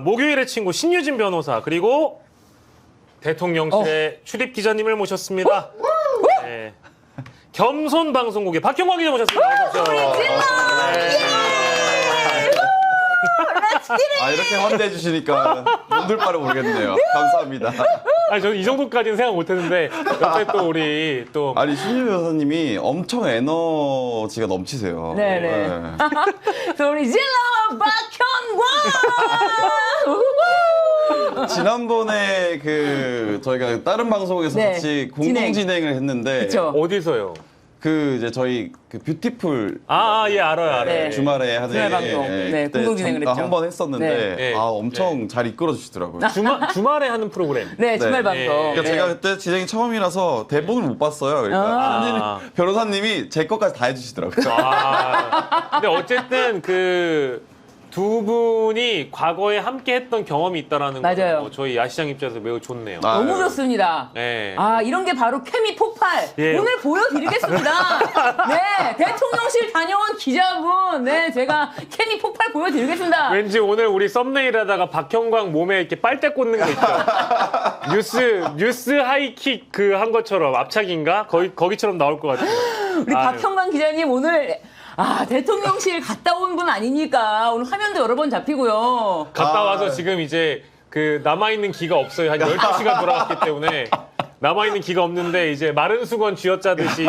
목요일의 친구 신유진 변호사 그리고 대통령실의 출입 기자님을 모셨습니다. 네. 겸손 방송국의 박형광 기자 모셨습니다. 어서 오십시오. 이렇게 환대해 주시니까 몸둘 바를 모르겠네요. 감사합니다. 아니 저는 이 정도까지는 생각 못했는데 옆에 또 우리 또 아니 신유 여사님이 엄청 에너지가 넘치세요. 네네. 소리 질러 박현광. 지난번에 저희가 다른 방송에서 네, 같이 공동 진행을 했는데 그쵸. 어디서요? 이제 저희 뷰티풀 예 알아요. 네. 주말에 하는 주말 방송. 네, 그때 공동 진행을 했죠. 한번 했었는데 네. 엄청 잘 이끌어 주시더라고요. 주말에 하는 프로그램. 네, 주말 방송. 그러니까 네. 제가 그때 진행이 처음이라서 대본을 못 봤어요. 그러니까 변호사님이 제 것까지 다 해주시더라고요. 근데 어쨌든 두 분이 과거에 함께 했던 경험이 있다라는 맞아요. 거 저희 야시장 입장에서 매우 좋네요. 너무 좋습니다. 네. 이런 게 바로 케미 폭발. 예. 오늘 보여드리겠습니다. 네, 대통령실 다녀온 기자분. 네, 제가 케미 폭발 보여드리겠습니다. 왠지 오늘 우리 썸네일 하다가 박형광 몸에 이렇게 빨대 꽂는 거 있죠. 뉴스 하이킥 한 것처럼 앞차기인가? 거기처럼 나올 것 같아요. 우리 박형광 기자님 오늘 대통령실 갔다 온 분 아니니까 오늘 화면도 여러 번 잡히고요. 갔다 와서 지금 이제 남아있는 기가 없어요. 한 12시간 돌아갔기 때문에 남아있는 기가 없는데 이제 마른 수건 쥐어짜듯이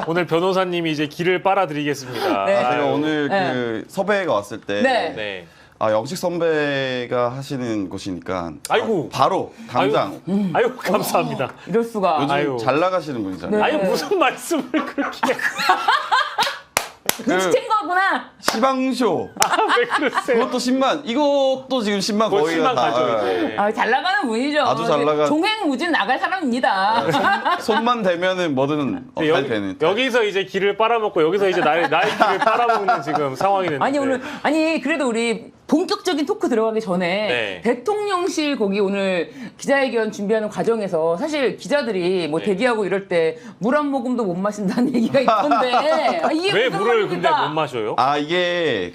오늘 변호사님이 이제 기를 빨아드리겠습니다. 네. 제가 오늘 섭외가 왔을 때 네. 영식 선배가 하시는 곳이니까 아이고. 바로 당장 아유 감사합니다. 이럴 수가. 요즘 아유. 잘 나가시는 분이잖아요. 네. 아유 무슨 말씀을 그렇게 눈치챈 거구나. 시방쇼 왜 그러세요? 그것도 10만 이것도 지금 10만 곧 거의 10만 다 가죠 이제. 잘 나가는 분이죠. 아주 잘 나가- 종횡무진 나갈 사람입니다. 손만 대면은 뭐든 잘 되는. 여기서 이제 기를 빨아먹고 여기서 이제 나의 기를 빨아먹는 지금 상황이 됐는데. 그래도 우리 본격적인 토크 들어가기 전에 네. 대통령실 거기 오늘 기자회견 준비하는 과정에서 사실 기자들이 뭐 네. 대기하고 이럴 때 물 한 모금도 못 마신다는 얘기가 있던데 이게 왜 무슨 물을 근데 말입니까? 못 마셔요? 이게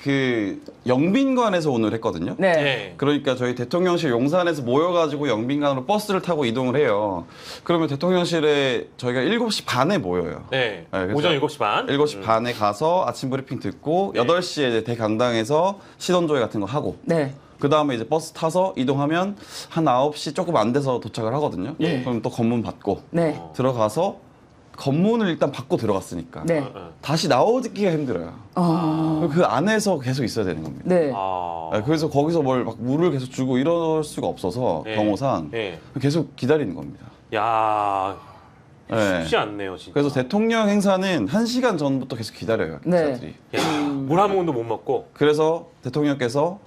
영빈관에서 오늘 했거든요. 네. 네. 그러니까 저희 대통령실 용산에서 모여가지고 영빈관으로 버스를 타고 이동을 해요. 그러면 대통령실에 저희가 7시 반에 모여요. 네. 네, 그래서 오전 7시 반. 7시 반에 가서 아침 브리핑 듣고 8시에 이제 대강당에서 시선조회 같은 거 하고 네. 그 다음에 이제 버스 타서 이동하면 한 9시 조금 안 돼서 도착을 하거든요. 네. 그럼 또 검문 받고 네. 들어가서 검문을 일단 받고 들어갔으니까 네. 다시 나오기가 힘들어요. 그 안에서 계속 있어야 되는 겁니다. 네. 그래서 거기서 막 물을 계속 주고 이럴 수가 없어서 네. 경호상 네. 계속 기다리는 겁니다. 야 네. 쉽지 않네요, 진짜. 그래서 대통령 행사는 1시간 전부터 계속 기다려요, 네. 기자들이. 물 한 모금도 못 먹고. 그래서 대통령께서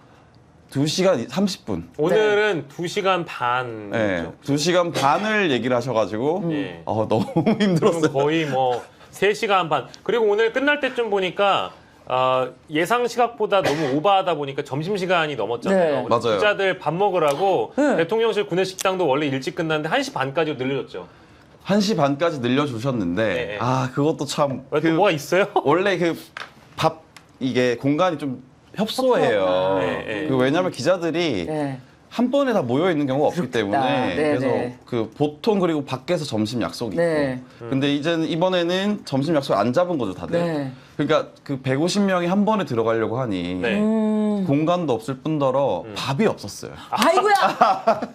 2시간 30분, 오늘은 2시간 반. 네, 2시간 반을 얘기를 하셔가지고 네. 너무 그럼 힘들었어요. 거의 뭐 3시간 반. 그리고 오늘 끝날 때쯤 보니까 예상 시각보다 너무 오버하다 보니까 점심시간이 넘었잖아요. 네. 맞아요. 기자들 밥 먹으라고 네. 대통령실 구내식당도 원래 일찍 끝났는데 1시 반까지 늘려줬죠. 1시 반까지 늘려주셨는데 네. 그것도 참 왜 또 뭐가 있어요? 원래 이게 공간이 좀 협소해요. 네, 네. 왜냐하면 기자들이 네. 한 번에 다 모여 있는 경우가 없기 그렇겠다. 때문에 네, 그래서 네. 보통 그리고 밖에서 점심 약속이 네. 있고 근데 이번에는 점심 약속 안 잡은 거죠 다들. 네. 그러니까 150명이 한 번에 들어가려고 하니 네. 공간도 없을 뿐더러 밥이 없었어요. 아이고야.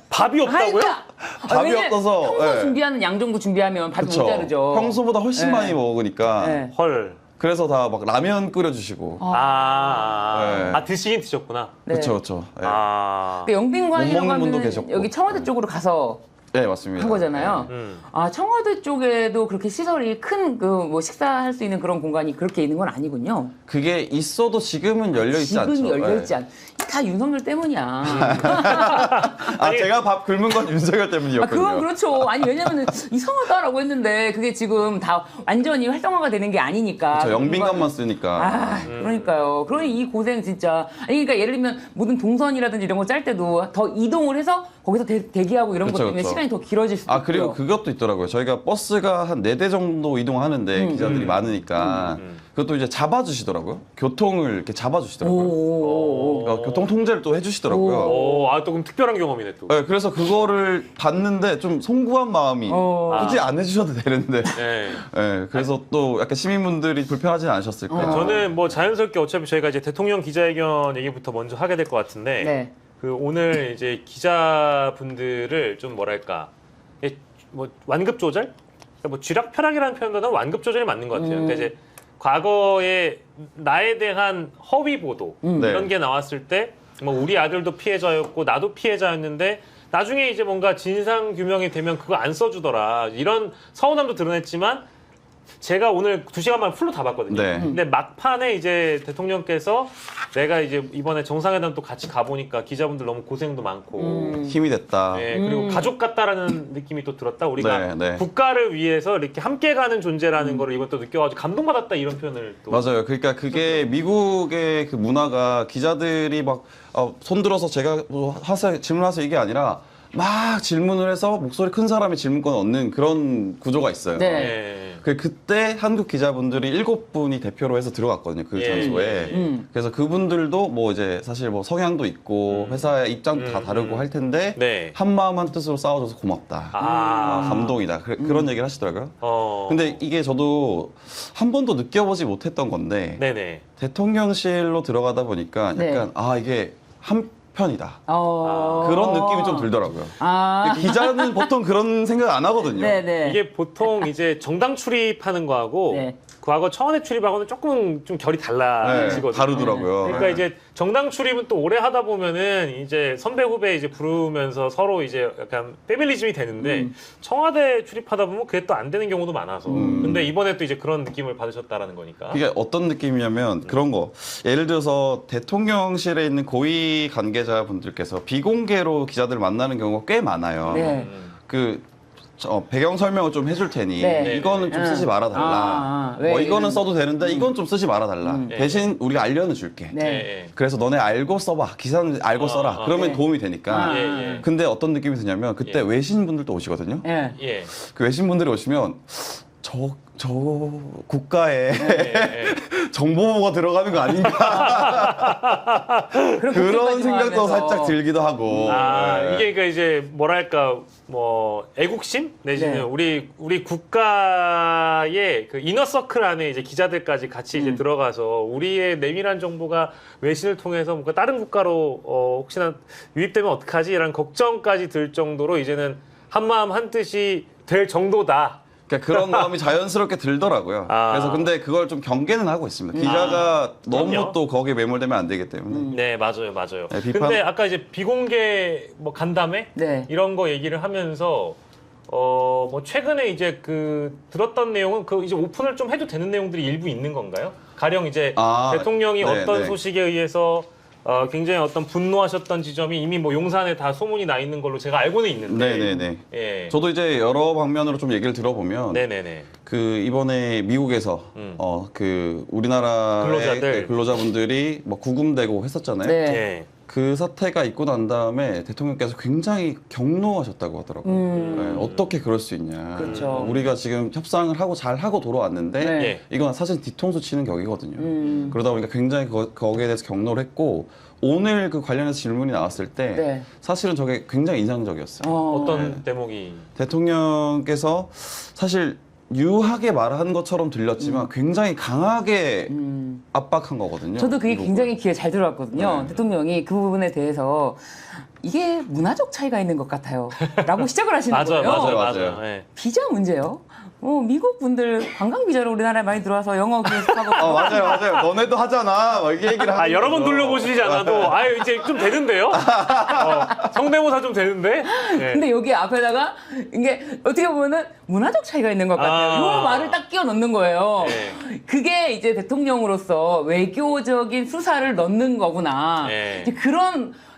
밥이 없다고요? 아이고야. 밥이 왜냐면 없어서, 평소 네. 준비하는 양 정도 준비하면 밥이 그쵸. 못 자르죠. 평소보다 훨씬 네. 많이 먹으니까 네. 헐. 그래서 다 막 라면 끓여주시고. 아, 네. 드시긴 드셨구나. 네. 그렇죠. 네. 아. 영빈관이라고 못 먹는 분도 하면 계셨고. 여기 청와대 쪽으로 가서 네, 맞습니다. 한 거잖아요. 음. 청와대 쪽에도 그렇게 시설이 큰 뭐 식사할 수 있는 그런 공간이 그렇게 있는 건 아니군요. 그게 있어도 지금은 열려 있지 않죠. 지금이 열려 있지 네. 않. 다 윤석열 때문이야. 제가 밥 굶은 건 윤석열 때문이었거든요. 그건 그렇죠. 아니 왜냐면은 이상하다라고 했는데 그게 지금 다 완전히 활성화가 되는 게 아니니까. 저 영빈관만 쓰니까. 그러니까요. 그러니 이 고생 진짜. 아니 그러니까 예를 들면 모든 동선이라든지 이런 거 짤 때도 더 이동을 해서 거기서 대기하고 이런 것 그쵸, 때문에 그쵸. 시간이 더 길어질 수도 그리고 있고요. 그것도 있더라고요. 저희가 버스가 한 4대 정도 이동하는데 기자들이 많으니까 그것도 이제 잡아주시더라고요. 교통을 이렇게 잡아주시더라고요. 오. 그러니까 교통 통제를 또 해주시더라고요. 오, 아, 또 그럼 특별한 경험이네 또. 네, 그래서 그거를 봤는데 좀 송구한 마음이 굳이 안 해주셔도 되는데. 네. 네, 그래서 또 약간 시민분들이 불편하지 않으셨을까. 저는 뭐 자연스럽게 어차피 저희가 이제 대통령 기자회견 얘기부터 먼저 하게 될 것 같은데 네. 그 오늘 이제 기자분들을 좀 뭐랄까 뭐 완급 조절, 그러니까 뭐 쥐락펴락이라는 표현보다는 완급 조절이 맞는 것 같아요. 그러니까 이제 과거에 나에 대한 허위 보도 네. 이런 게 나왔을 때 뭐 우리 아들도 피해자였고 나도 피해자였는데 나중에 이제 뭔가 진상 규명이 되면 그거 안 써주더라 이런 서운함도 드러냈지만. 제가 오늘 2시간 만에 풀로 다 봤거든요. 네. 근데 막판에 이제 대통령께서 내가 이제 이번에 정상회담 또 같이 가보니까 기자분들 너무 고생도 많고 힘이 됐다. 네, 그리고 가족 같다라는 느낌이 또 들었다. 우리가 네, 네. 국가를 위해서 이렇게 함께 가는 존재라는 거를 이것도 느껴가지고 감동받았다 이런 표현을 또 맞아요. 그러니까 그게 미국의 그 문화가 기자들이 막 손들어서 제가 뭐 하세요, 질문하세요 이게 아니라 막 질문을 해서 목소리 큰 사람이 질문권 얻는 그런 구조가 있어요. 네. 네. 그때 한국 기자분들이 7분이 대표로 해서 들어갔거든요. 그 예, 장소에. 예, 그래서 그분들도 뭐 이제 사실 뭐 성향도 있고 회사의 입장도 다 다르고 할 텐데 네. 한 마음 한 뜻으로 싸워줘서 고맙다. 감동이다. 그런 얘기를 하시더라고요. 근데 이게 저도 한 번도 느껴보지 못했던 건데 네네. 대통령실로 들어가다 보니까 네. 약간 이게 한편이다. 어. 그런 느낌이 좀 들더라고요. 아. 기자는 보통 그런 생각 안 하거든요. 네네. 이게 보통 이제 정당 출입하는 거하고 네. 과거 청와대 출입하고는 조금 좀 결이 달라지거든요. 다르더라고요. 그러니까 이제 정당 출입은 또 오래 하다 보면은 이제 선배 후배 이제 부르면서 서로 이제 약간 페밀리즘이 되는데 청와대 출입하다 보면 그게 또 안 되는 경우도 많아서. 근데 이번에 또 이제 그런 느낌을 받으셨다라는 거니까. 이게 어떤 느낌이냐면 그런 거. 예를 들어서 대통령실에 있는 고위 관계자분들께서 비공개로 기자들을 만나는 경우가 꽤 많아요. 네. 배경 설명을 좀 해줄 테니 네. 이거는 좀 쓰지 말아달라. 왜 뭐 이거는 이런- 써도 되는데 이건 좀 쓰지 말아달라. 대신 우리가 알려는 줄게. 네. 예, 그래서 너네 알고 써봐. 기사는 알고 써라. 그러면 네. 도움이 되니까. 예, 예. 근데 어떤 느낌이 드냐면 그때 예. 외신분들도 오시거든요. 예. 예. 그 외신분들이 오시면 저 국가에 예. 정보보고가 들어가는 거 아닌가 그런 생각도 살짝 들기도 하고. 네. 이게 그러니까 이제 뭐랄까 뭐 애국심 내지는 네. 우리 국가의 그 이너서클 안에 이제 기자들까지 같이 이제 들어가서 우리의 내밀한 정보가 외신을 통해서 뭔가 다른 국가로 혹시나 유입되면 어떡하지라는 걱정까지 들 정도로 이제는 한 마음 한 뜻이 될 정도다. 그러니까 그런 마음이 자연스럽게 들더라고요. 그래서 근데 그걸 좀 경계는 하고 있습니다. 기자가 너무 그럼요. 또 거기에 매몰되면 안 되기 때문에. 네, 맞아요. 네, 비판- 근데 아까 이제 비공개 뭐 간담회 네. 이런 거 얘기를 하면서 뭐 최근에 이제 그 들었던 내용은 그 이제 오픈을 좀 해도 되는 내용들이 일부 있는 건가요? 가령 이제 대통령이 네, 어떤 네. 소식에 의해서 굉장히 어떤 분노하셨던 지점이 이미 뭐 용산에 다 소문이 나 있는 걸로 제가 알고는 있는데. 네네네. 예. 저도 이제 여러 방면으로 좀 얘기를 들어보면 네네네. 그 이번에 미국에서 그 우리나라의 근로자들. 근로자분들이 뭐 구금되고 했었잖아요. 네. 예. 그 사태가 있고 난 다음에 대통령께서 굉장히 경로하셨다고 하더라고요. 네, 어떻게 그럴 수 있냐. 그렇죠. 우리가 지금 협상을 하고 잘 하고 돌아왔는데 네. 예. 이건 사실 뒤통수 치는 격이거든요. 그러다 보니까 굉장히 거기에 대해서 경로를 했고 오늘 그 관련해서 질문이 나왔을 때 네. 사실은 저게 굉장히 인상적이었어요. 어떤 대목이 대통령께서 사실 유하게 말한 것처럼 들렸지만 굉장히 강하게 압박한 거거든요. 저도 그게 미국을. 굉장히 귀에 잘 들어왔거든요. 네. 대통령이 그 부분에 대해서 이게 문화적 차이가 있는 것 같아요. 라고 시작을 하시는 맞아요, 거예요. 맞아요. 예. 비자 문제요? 미국 분들 관광 비자로 우리나라에 많이 들어와서 영어 교습하고 맞아요. 너네도 하잖아. 막 이렇게 얘기를 하는 여러 번 거죠. 돌려보시지 않아도 이제 좀 되는데요? 성대모사 좀 되는데? 예. 근데 여기 앞에다가 이게 어떻게 보면은 문화적 차이가 있는 것 같아요. 이 말을 딱 끼워 넣는 거예요. 네. 그게 이제 대통령으로서 외교적인 수사를 넣는 거구나. 네. 이제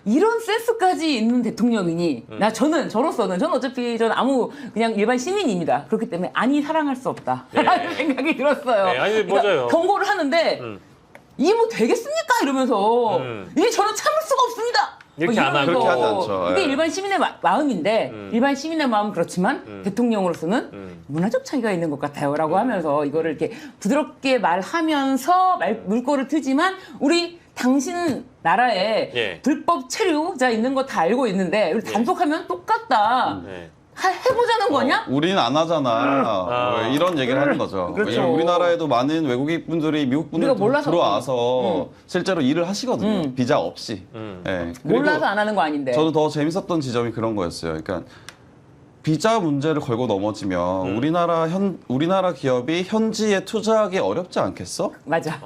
이런 센스까지 있는 대통령이니 저는 어차피 저는 그냥 일반 시민입니다. 그렇기 때문에 사랑할 수 없다. 라는 생각이 들었어요. 네, 아니, 맞아요. 경고를 하는데 이게 뭐 되겠습니까? 이러면서 이게 저는 참을 수가 없습니다. 이렇게 안 하고. 그렇게 하지 않죠. 이게 예. 일반 시민의 마음인데 일반 시민의 마음은 그렇지만 대통령으로서는 문화적 차이가 있는 것 같아요라고 하면서 이거를 이렇게 부드럽게 말하면서 물꼬를 트지만 우리 당신 나라에 예. 불법 체류자 있는 거 다 알고 있는데 우리 단속하면 똑같다. 네. 해보자는 거냐? 우리는 안 하잖아. 왜 이런 얘기를 하는 거죠. 그렇죠. 왜냐면 우리나라에도 많은 외국인 분들이 미국 분들 우리가 몰라서 들어와서 실제로 일을 하시거든요. 비자 없이. 예. 그리고 몰라서 안 하는 거 아닌데. 저는 더 재밌었던 지점이 그런 거였어요. 그러니까 비자 문제를 걸고 넘어지면 우리나라 기업이 현지에 투자하기 어렵지 않겠어? 맞아.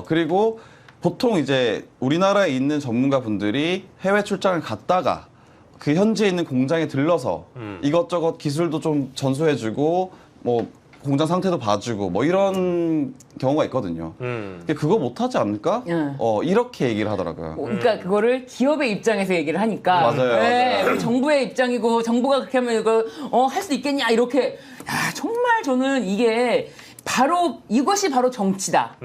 그리고 보통 이제 우리나라에 있는 전문가 분들이 해외 출장을 갔다가 그 현지에 있는 공장에 들러서 이것저것 기술도 좀 전수해주고 뭐 공장 상태도 봐주고 뭐 이런 경우가 있거든요. 근데 그거 못하지 않을까? 이렇게 얘기를 하더라고요. 그러니까 그거를 기업의 입장에서 얘기를 하니까 맞아요, 맞아요. 우리 정부의 입장이고 정부가 그렇게 하면 이거 할 수 있겠냐 이렇게 정말 저는 이것이 바로 정치다.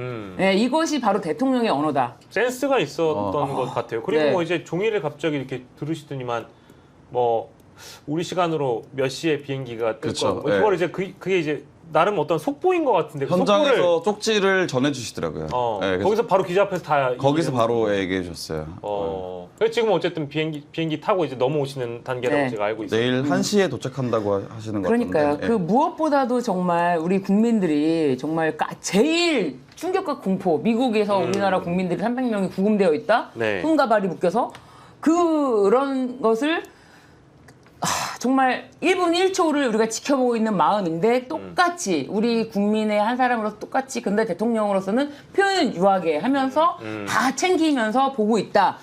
이것이 바로 대통령의 언어다. 센스가 있었던 것 같아요. 그리고 네. 뭐 이제 종이를 갑자기 이렇게 들으시더니만 뭐 우리 시간으로 몇 시에 비행기가 뜰 그쵸, 거고 네. 그걸 이제 그게 이제 나름 어떤 속보인 것 같은데 그 현장에서 속보를 쪽지를 전해주시더라고요. 그래서 거기서 바로 기자 앞에서 다 거기서 얘기를 바로 얘기해 주셨어요. 그래서 지금 어쨌든 비행기 타고 이제 넘어오시는 단계라고 네. 제가 알고 있어요. 내일 1시에 도착한다고 하시는 것 그러니까요. 같은데. 그 무엇보다도 정말 우리 국민들이 정말 제일 충격과 공포. 미국에서 우리나라 국민들이 300명이 구금되어 있다. 네. 손과 발이 묶여서 그런 것을 정말 1분 1초를 우리가 지켜보고 있는 마음인데 똑같이 우리 국민의 한 사람으로서 똑같이 근데 대통령으로서는 표현 유하게 하면서 다 챙기면서 보고 있다.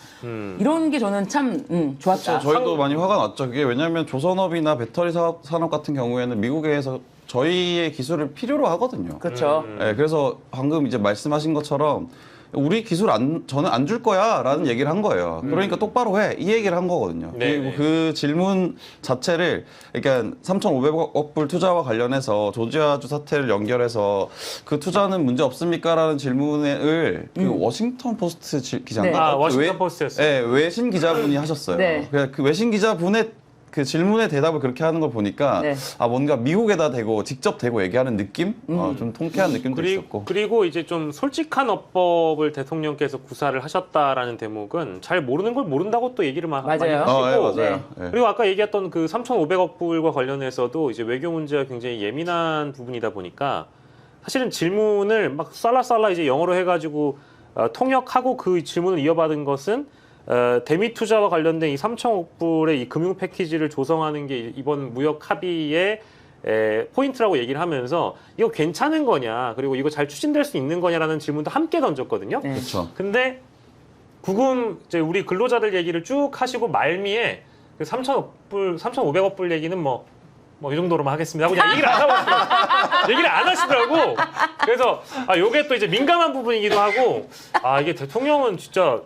이런 게 저는 참 좋았다. 저희도 많이 화가 났죠. 그게 왜냐하면 조선업이나 배터리 산업 같은 경우에는 미국에서 저희의 기술을 필요로 하거든요. 그렇죠. 그래서 방금 이제 말씀하신 것처럼 우리 기술 저는 안 줄 거야라는 얘기를 한 거예요. 그러니까 똑바로 해. 이 얘기를 한 거거든요. 네. 그리고 그 질문 자체를 그러니까 3,500억 불 투자와 관련해서 조지아주 사태를 연결해서 그 투자는 문제 없습니까라는 질문을 그 워싱턴 포스트 기자인가? 네. 워싱턴 포스트였어요. 네, 외신 기자분이 하셨어요. 네. 그 외신 기자분의 그 질문에 대답을 그렇게 하는 걸 보니까 네. 뭔가 미국에다 대고 직접 대고 얘기하는 느낌? 좀 통쾌한 느낌도 있었고. 그리고 이제 좀 솔직한 어법을 대통령께서 구사를 하셨다라는 대목은 잘 모르는 걸 모른다고 또 얘기를 많이 맞아요. 하시고 맞아요. 네. 그리고 아까 얘기했던 그 3,500억 불과 관련해서도 이제 외교 문제가 굉장히 예민한 부분이다 보니까 사실은 질문을 막 쌀라쌀라 이제 영어로 해가지고 통역하고 그 질문을 이어받은 것은 대미 투자와 관련된 이 3,000억 불의 이 금융 패키지를 조성하는 게 이번 무역 합의의 포인트라고 얘기를 하면서 이거 괜찮은 거냐 그리고 이거 잘 추진될 수 있는 거냐라는 질문도 함께 던졌거든요. 네. 그렇죠. 근데 구금 이제 우리 근로자들 얘기를 쭉 하시고 말미에 그 3,500억 불 얘기는 뭐 이 정도로만 하겠습니다. 하고 그냥 얘기를 안 하고 얘기를 안 하시더라고. 그래서 요게 또 이제 민감한 부분이기도 하고 이게 대통령은 진짜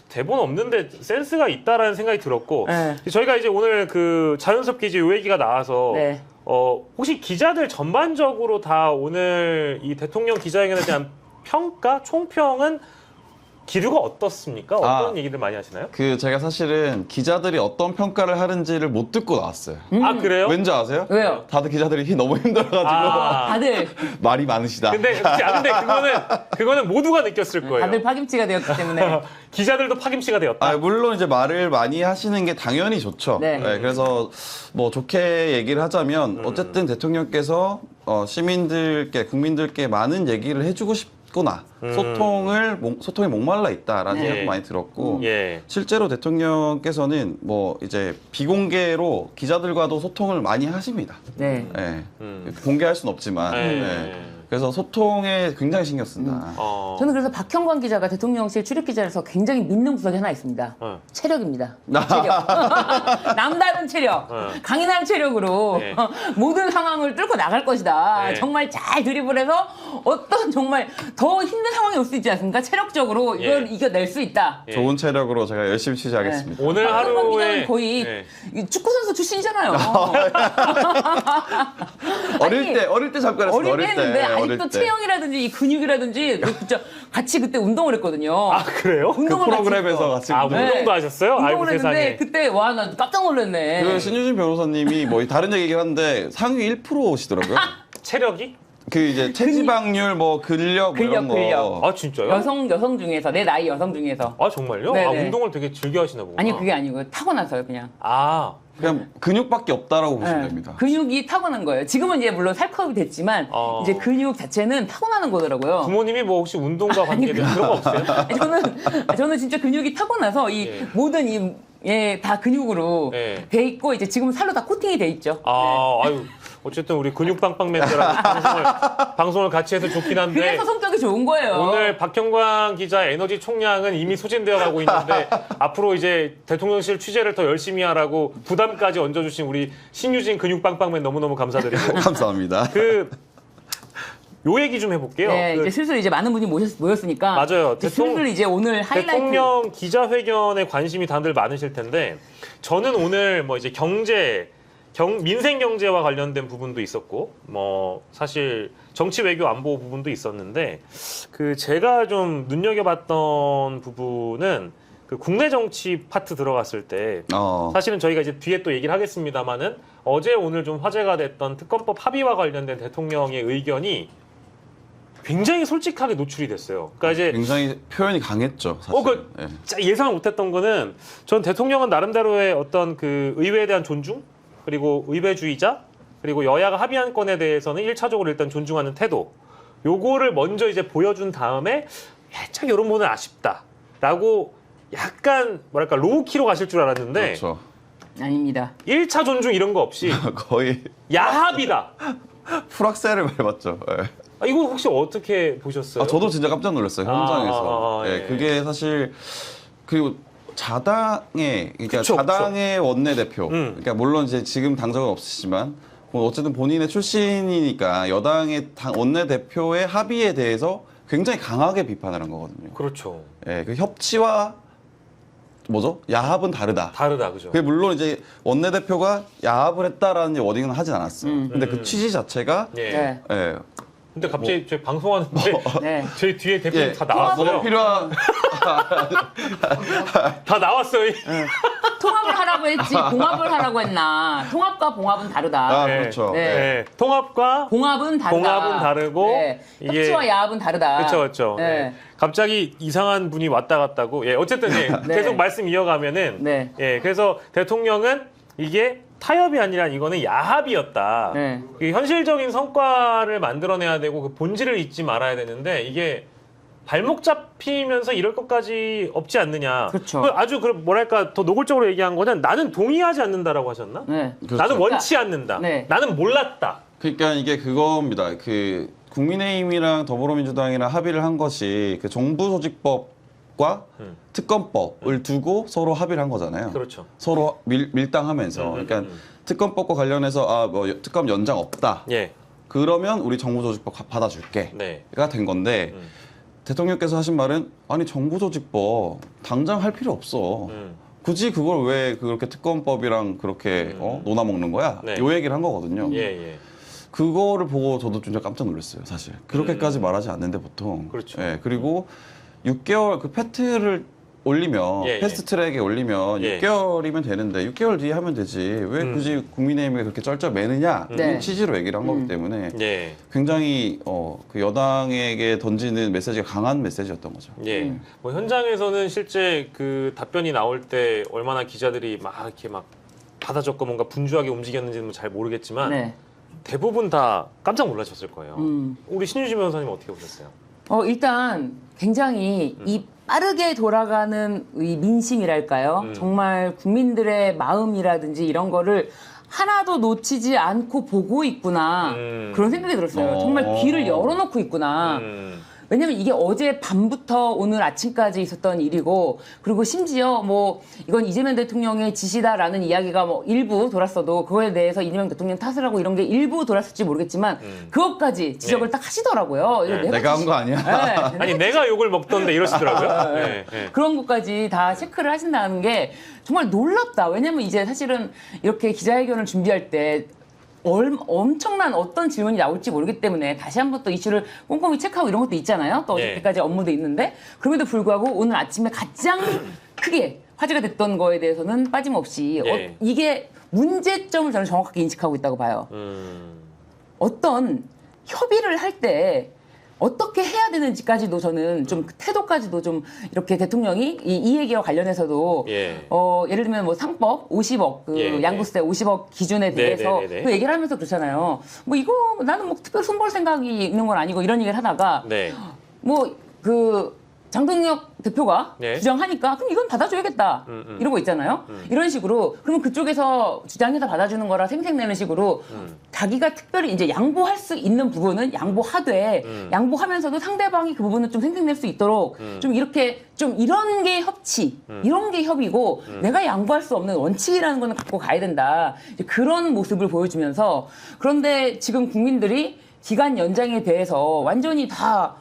대본 없는데 센스가 있다라는 생각이 들었고 네. 저희가 이제 오늘 그 자연섭 기자 요 얘기가 나와서 네. 혹시 기자들 전반적으로 다 오늘 이 대통령 기자회견에 대한 평가 총평은 기류가 어떻습니까? 어떤 얘기들 많이 하시나요? 제가 사실은 기자들이 어떤 평가를 하는지를 못 듣고 나왔어요. 그래요? 왠지 아세요? 왜요? 다들 기자들이 너무 힘들어가지고 다들 말이 많으시다. 근데 그거는 모두가 느꼈을 거예요. 다들 파김치가 되었기 때문에 기자들도 파김치가 되었다. 물론 이제 말을 많이 하시는 게 당연히 좋죠. 네. 그래서 뭐 좋게 얘기를 하자면 어쨌든 대통령께서 시민들께 국민들께 많은 얘기를 해주고 싶구나. 소통에 목말라 있다라는 네. 생각도 많이 들었고 예. 실제로 대통령께서는 뭐 이제 비공개로 기자들과도 소통을 많이 하십니다. 네. 공개할 수는 없지만 그래서 소통에 굉장히 신경 쓴다. 저는 그래서 박형관 기자가 대통령실 출입 기자라서 굉장히 믿는 구석이 하나 있습니다. 체력입니다. 체력. 남다른 체력. 강인한 체력으로 네. 모든 상황을 뚫고 나갈 것이다. 네. 정말 잘 드리블 해서 어떤 정말 더 힘든 상황이 올 수 있지 않습니까? 체력적으로 이걸 이겨낼 수 있다. 예. 좋은 체력으로 제가 열심히 취재하겠습니다. 오늘 박형관 기자는 하루에 거의 축구 선수 출신이잖아요. 어릴 때 잠깐 했어요. 어릴 때 했는데 어릴 아직도 때. 체형이라든지 이 근육이라든지 진짜 같이 그때 운동을 했거든요. 아 그래요? 그 운동을 프로그램에서 같이 같이. 아 네. 운동도 하셨어요? 아이고 운동을 했는데 세상에. 그때 와 나 깜짝 놀랐네. 그 신유진 변호사님이 뭐 다른 얘기긴 한데 상위 1%시더라고요. 체력이? 그 이제 체지방률, 뭐 근력, 뭐 이런 거. 근력. 아 진짜요? 여성 중에서 내 나이 여성 중에서 아 정말요? 네네. 아 운동을 되게 즐겨 하시나 보구나. 아니 그게 아니고 타고나서요 그냥. 아 그냥 근육밖에 없다라고 보시면 네. 됩니다. 근육이 타고난 거예요. 지금은 이제 물론 살컵이 됐지만 이제 근육 자체는 타고나는 거더라고요. 부모님이 뭐 혹시 운동과 관계된 그런 거 없어요? 저는 진짜 근육이 타고나서 이 예. 모든 다 근육으로 예. 돼 있고 이제 지금 살로 다 코팅이 돼 있죠. 아 아유 어쨌든 우리 근육빵빵맨들하고 방송을 같이 해서 좋긴 한데 그래서 성격이 좋은 거예요. 오늘 박형광 기자 에너지 총량은 이미 소진되어 가고 있는데 앞으로 이제 대통령실 취재를 더 열심히 하라고 부담까지 얹어주신 우리 신유진 근육빵빵맨 너무너무 감사드리고 감사합니다. 요 얘기 좀 해볼게요. 네, 그 이제 슬슬 이제 많은 분이 모였으니까 맞아요. 이제 슬슬 이제 오늘 하이라이트 대통령 기자회견에 관심이 다들 많으실 텐데 저는 오늘 뭐 이제 민생 경제와 관련된 부분도 있었고 뭐 사실 정치 외교 안보 부분도 있었는데 그 제가 좀 눈여겨봤던 부분은 그 국내 정치 파트 들어갔을 때 사실은 저희가 이제 뒤에 또 얘기를 하겠습니다만은 어제 오늘 좀 화제가 됐던 특검법 합의와 관련된 대통령의 의견이 굉장히 솔직하게 노출이 됐어요. 그러니까 이제 굉장히 표현이 강했죠. 사실. 예상 못했던 거는 전 대통령은 나름대로의 어떤 그 의회에 대한 존중 그리고 의회주의자 그리고 여야가 합의한 건에 대해서는 1차적으로 일단 존중하는 태도 요거를 먼저 이제 보여준 다음에 살짝 이런 부분은 아쉽다라고 약간 뭐랄까 로우키로 가실 줄 알았는데 그렇죠. 아닙니다. 1차 존중 이런 거 없이 거의 야합이다. 풀악셀을 밟았죠. 네. 아, 이거 혹시 어떻게 보셨어요? 저도 진짜 깜짝 놀랐어요. 현장에서. 예. 그게 사실 그리고 자당의 그러니까 그쵸, 자당의 원내대표. 그러니까 물론 이제 지금 당적은 없으시지만 어쨌든 본인의 출신이니까 여당의 원내대표의 합의에 대해서 굉장히 강하게 비판을 한 거거든요. 그렇죠. 예, 그 협치와 야합은 다르다. 다르다, 그죠? 그게 물론 이제 원내대표가 야합을 했다라는 워딩은 하진 않았어요. 근데 그 취지 자체가 예. 네. 예, 근데 갑자기 저희 방송하는데 네. 저희 뒤에 대표님 예, 다 나왔어요. 필요한 다 나왔어요. 통합을 하라고 했지 봉합을 하라고 했나? 통합과 봉합은 다르다. 아, 네. 그렇죠. 네. 네. 통합과 봉합은 다르다. 봉합은 다르고 네. 이게- 협치와 야합은 다르다. 그렇죠. 네. 네. 갑자기 이상한 분이 왔다 갔다고. 예, 어쨌든 예, 네. 계속 말씀 이어가면은 네. 예, 그래서 대통령은 이게 타협이 아니라 이거는 야합이었다. 네. 그 현실적인 성과를 만들어내야 되고 그 본질을 잊지 말아야 되는데 이게 발목 잡히면서 이럴 것까지 없지 않느냐. 그렇죠. 아주 뭐랄까 더 노골적으로 얘기한 거는 나는 동의하지 않는다라고 하셨나? 네. 그렇죠. 나는 원치 않는다. 네. 나는 몰랐다. 그러니까 이게 그겁니다. 그 국민의힘이랑 더불어민주당이랑 합의를 한 것이 그 정부조직법과 특검법을 두고 서로 합의를 한 거잖아요. 그렇죠. 서로 밀당하면서. 그러니까 특검법과 관련해서 특검 연장 없다. 예. 그러면 우리 정부조직법 받아줄게가 네. 된 건데 대통령께서 하신 말은 아니 정부조직법 당장 할 필요 없어. 굳이 그걸 왜 그렇게 특검법이랑 그렇게 논아먹는 거야? 네. 요 얘기를 한 거거든요. 예, 예. 그거를 보고 저도 진짜 깜짝 놀랐어요, 사실. 그렇게까지 말하지 않는데 보통. 그렇죠. 예, 그리고 6개월 그 패트를 올리면 예, 예. 패스트트랙에 올리면 예. 6개월이면 되는데 6개월 뒤에 하면 되지 왜 굳이 국민의힘에 그렇게 쩔쩔매느냐 네. 이 취지로 얘기를 한 거기 때문에 예. 굉장히 그 여당에게 던지는 메시지가 강한 메시지였던 거죠. 예. 뭐 현장에서는 실제 그 답변이 나올 때 얼마나 기자들이 막 이렇게 막 받아 적고 뭔가 분주하게 움직였는지는 잘 모르겠지만 네. 대부분 다 깜짝 놀라셨을 거예요. 우리 신유진 변호사님 어떻게 보셨어요? 일단 굉장히 이 빠르게 돌아가는 이 민심이랄까요? 정말 국민들의 마음이라든지 이런 거를 하나도 놓치지 않고 보고 있구나. 그런 생각이 들었어요. 정말 귀를 열어놓고 있구나. 왜냐면 이게 어제 밤부터 오늘 아침까지 있었던 일이고, 그리고 심지어 뭐 이건 이재명 대통령의 지시다라는 이야기가 뭐 일부 돌았어도 그거에 대해서 이재명 대통령 탓을 하고 이런 게 일부 돌았을지 모르겠지만 그것까지 지적을 딱 하시더라고요. 이거 네. 내가 한 거 아니야? 네. 아니 내가 욕을 먹던데 이러시더라고요. 네. 네. 그런 것까지 다 체크를 하신다는 게 정말 놀랍다. 왜냐면 이제 사실은 이렇게 기자회견을 준비할 때 엄청난 어떤 질문이 나올지 모르기 때문에 다시 한번 또 이슈를 꼼꼼히 체크하고 이런 것도 있잖아요. 또 네. 어저께까지 업무도 있는데 그럼에도 불구하고 오늘 아침에 가장 크게 화제가 됐던 거에 대해서는 빠짐없이 네. 이게 문제점을 저는 정확하게 인식하고 있다고 봐요. 어떤 협의를 할 때 어떻게 해야 되는지까지도 저는 좀 태도까지도 좀 이렇게 대통령이 이 얘기와 관련해서도 예. 예를 들면 뭐 상법 50억 그 예, 양도세 50억 기준에 대해서 네네네네. 그 얘기를 하면서 그렇잖아요. 뭐 이거 나는 뭐 특별 손볼 생각이 있는 건 아니고 이런 얘기를 하다가 네. 뭐 그 장동혁 대표가 네. 주장하니까 그럼 이건 받아줘야겠다 이러고 있잖아요. 이런 식으로 그러면 그쪽에서 주장해서 받아주는 거라 생색내는 식으로 자기가 특별히 이제 양보할 수 있는 부분은 양보하되 양보하면서도 상대방이 그 부분을 좀 생색낼 수 있도록 좀 이렇게 좀 이런 게 협치, 이런 게 협의고 내가 양보할 수 없는 원칙이라는 거는 갖고 가야 된다. 이제 그런 모습을 보여주면서 그런데 지금 국민들이 기간 연장에 대해서 완전히 다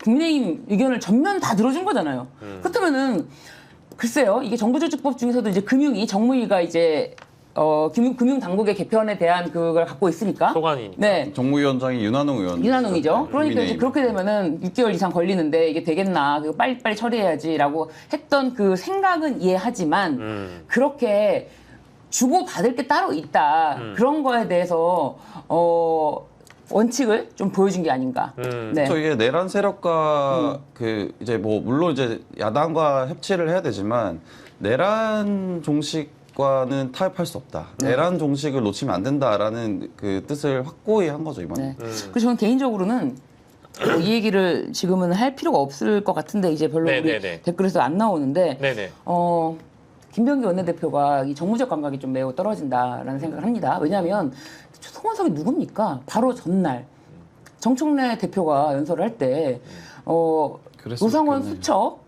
국민의힘 의견을 전면 다 들어준 거잖아요. 그렇다면은 글쎄요, 이게 정부조직법 중에서도 이제 정무위가 이제 금융당국의 개편에 대한 그걸 갖고 있으니까. 소관이니까. 네. 정무위원장이 윤한홍 의원. 윤한홍이죠. 그러니까 이제 국민의힘. 그렇게 되면은 6개월 이상 걸리는데 이게 되겠나? 그거 빨리빨리 처리해야지라고 했던 그 생각은 이해하지만 그렇게 주고받을 게 따로 있다. 그런 거에 대해서 원칙을 좀 보여준 게 아닌가. 네. 저 이게 내란 세력과 그 이제 뭐 물론 이제 야당과 협치를 해야 되지만 내란 종식과는 타협할 수 없다. 내란 종식을 놓치면 안 된다라는 그 뜻을 확고히 한 거죠 이번에. 네. 그래서 저는 개인적으로는 이 얘기를 지금은 할 필요가 없을 것 같은데 이제 별로 우리 네네네. 댓글에서 안 나오는데 네네. 김병기 원내대표가 이 정무적 감각이 좀 매우 떨어진다라는 생각을 합니다. 왜냐하면 송원석이 누굽니까? 바로 전날 정청래 대표가 연설을 할 때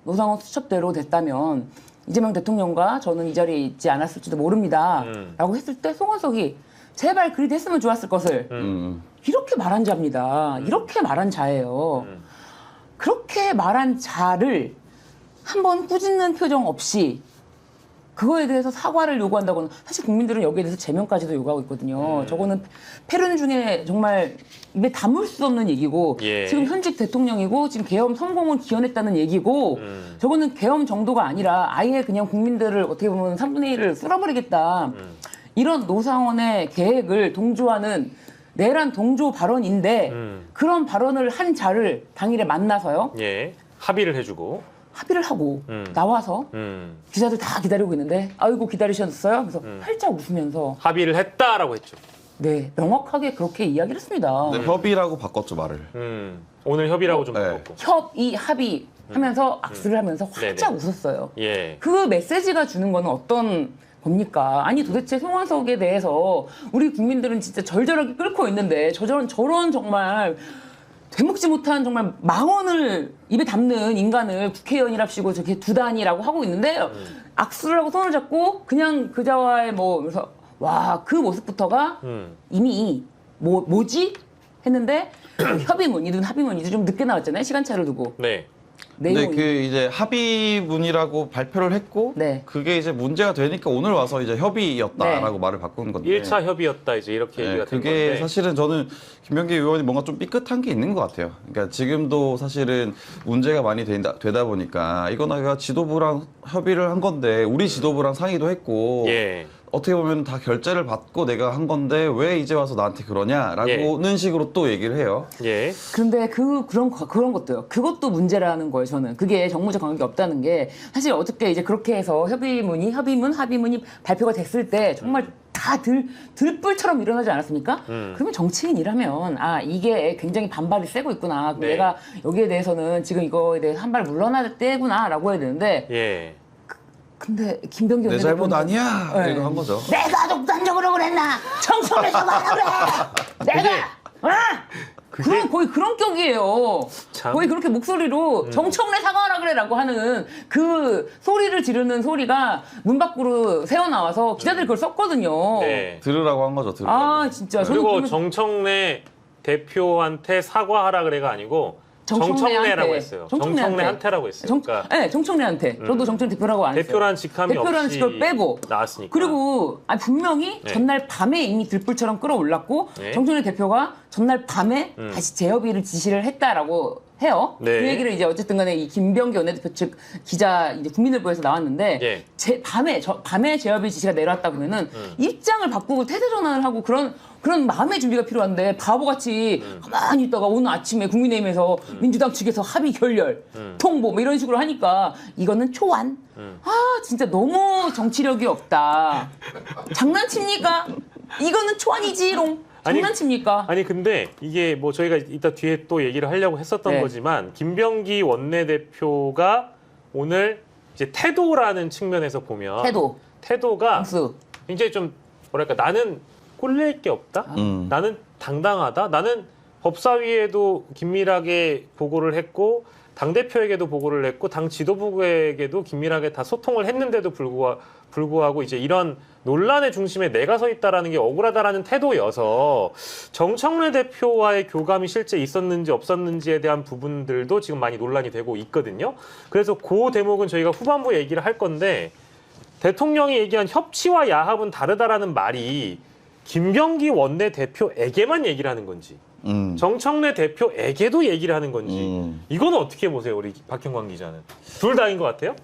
노상원 수첩대로 됐다면 이재명 대통령과 저는 이 자리에 있지 않았을지도 모릅니다. 라고 했을 때 송원석이 제발 그리 됐으면 좋았을 것을 이렇게 말한 자입니다. 이렇게 말한 자예요. 그렇게 말한 자를 한번 꾸짖는 표정 없이 그거에 대해서 사과를 요구한다고는 사실 국민들은 여기에 대해서 제명까지도 요구하고 있거든요. 저거는 패륜 중에 정말 입에 담을 수 없는 얘기고 예. 지금 현직 대통령이고 지금 계엄 성공을 기원했다는 얘기고 저거는 계엄 정도가 아니라 아예 그냥 국민들을 어떻게 보면 3분의 1을 쓸어버리겠다. 이런 노상원의 계획을 동조하는 내란 동조 발언인데 그런 발언을 한 자를 당일에 만나서요. 예. 합의를 해주고. 합의를 하고 나와서 기자들 다 기다리고 있는데 아이고 기다리셨어요? 그래서 활짝 웃으면서 합의를 했다라고 했죠. 네 명확하게 그렇게 이야기를 했습니다. 네, 협의라고 바꿨죠 말을. 오늘 협의라고 좀 네. 바꿨고. 협의 합의 하면서 악수를 하면서 활짝 네네. 웃었어요. 예. 그 메시지가 주는 거는 어떤 겁니까? 아니 도대체 송원석에 대해서 우리 국민들은 진짜 절절하게 끓고 있는데 저런 정말 되먹지 못한 정말 망언을 입에 담는 인간을 국회의원이랍시고 저렇게 두 단이라고 하고 있는데 악수를 하고 손을 잡고 그냥 그자와의 뭐 그래서 와 그 모습부터가 이미 뭐지 했는데 협의문이든 합의문이든 좀 늦게 나왔잖아요. 시간차를 두고 네. 근데 내용이 그 이제 합의문이라고 발표를 했고 네. 그게 이제 문제가 되니까 오늘 와서 이제 협의였다라고 네. 말을 바꾸는 건데. 1차 협의였다 이제 이렇게 네, 얘기가 된 그게 건데. 사실은 저는 김병기 의원이 뭔가 좀 삐끗한 게 있는 것 같아요. 그러니까 지금도 사실은 문제가 많이 되다 보니까 이거 내가 지도부랑 협의를 한 건데 우리 지도부랑 상의도 했고 예. 어떻게 보면 다 결재를 받고 내가 한 건데 왜 이제 와서 나한테 그러냐라고는 식으로 또 얘기를 해요. 예. 그런데 그런 것도요. 그것도 문제라는 거예요. 저는 그게 정무적 관계가 없다는 게 사실 어저께 이제 그렇게 해서 합의문이 발표가 됐을 때 정말 다 들불처럼 일어나지 않았습니까? 그러면 정치인이라면 아 이게 굉장히 반발이 세고 있구나. 네. 내가 여기에 대해서는 지금 이거에 대해서 한 발 물러날 때구나라고 해야 되는데 예. 근데 김병기 내 잘못 원내대표는 아니야 네. 이거 한 거죠. 내가 독단적으로 그랬나? 청소를 하라 그래. 내가 거의 그런 격이에요. 참. 거의 그렇게 목소리로 정청래 사과하라 그래라고 하는 그 소리를 지르는 소리가 문 밖으로 새어 나와서 기자들이 그걸 썼거든요. 네. 들으라고 한 거죠. 들으라고. 아 진짜 저는 그리고 그러면- 정청래 대표한테 사과하라 그래가 아니고 정청래라고 했어요. 정청래한테라고 했어요. 네, 정청래한테. 저도 정청래 대표라고 안 했어요. 대표라는 직함이 대표라는 없이 직함을 빼고 나왔으니까. 그리고 분명히 네. 전날 밤에 이미 들불처럼 끌어올랐고 네. 정청래 대표가 전날 밤에 다시 재협의를 지시를 했다라고 해요. 네. 그 얘기를 이제 어쨌든 간에 이 김병기 원내대표 측 기자 이제 국민일보에서 나왔는데 예. 밤에 재협의 지시가 내려왔다 그러면은 입장을 바꾸고 태세 전환을 하고 그런 마음의 준비가 필요한데 바보같이 가만히 있다가 오늘 아침에 국민의힘에서 민주당 측에서 합의 결렬 통보 뭐 이런 식으로 하니까 이거는 초안. 진짜 너무 정치력이 없다. 장난칩니까? 이거는 초안이지롱. 장난칩니까? 아니 근데 이게 뭐 저희가 이따 뒤에 또 얘기를 하려고 했었던 네. 거지만 김병기 원내대표가 오늘 이제 태도라는 측면에서 보면 태도가 강수. 굉장히 좀 뭐랄까 나는 꼴릴 게 없다. 나는 당당하다. 나는 법사위에도 긴밀하게 보고를 했고 당대표에게도 보고를 했고 당 지도부에게도 긴밀하게 다 소통을 했는데도 불구하고 이제 이런 논란의 중심에 내가 서 있다라는 게 억울하다라는 태도여서 정청래 대표와의 교감이 실제 있었는지 없었는지에 대한 부분들도 지금 많이 논란이 되고 있거든요. 그래서 그 대목은 저희가 후반부에 얘기를 할 건데 대통령이 얘기한 협치와 야합은 다르다라는 말이 김병기 원내대표에게만 얘기를 하는 건지 정청래 대표에게도 얘기를 하는 건지 이거는 어떻게 보세요, 우리 박형광 기자는? 둘 다인 것 같아요?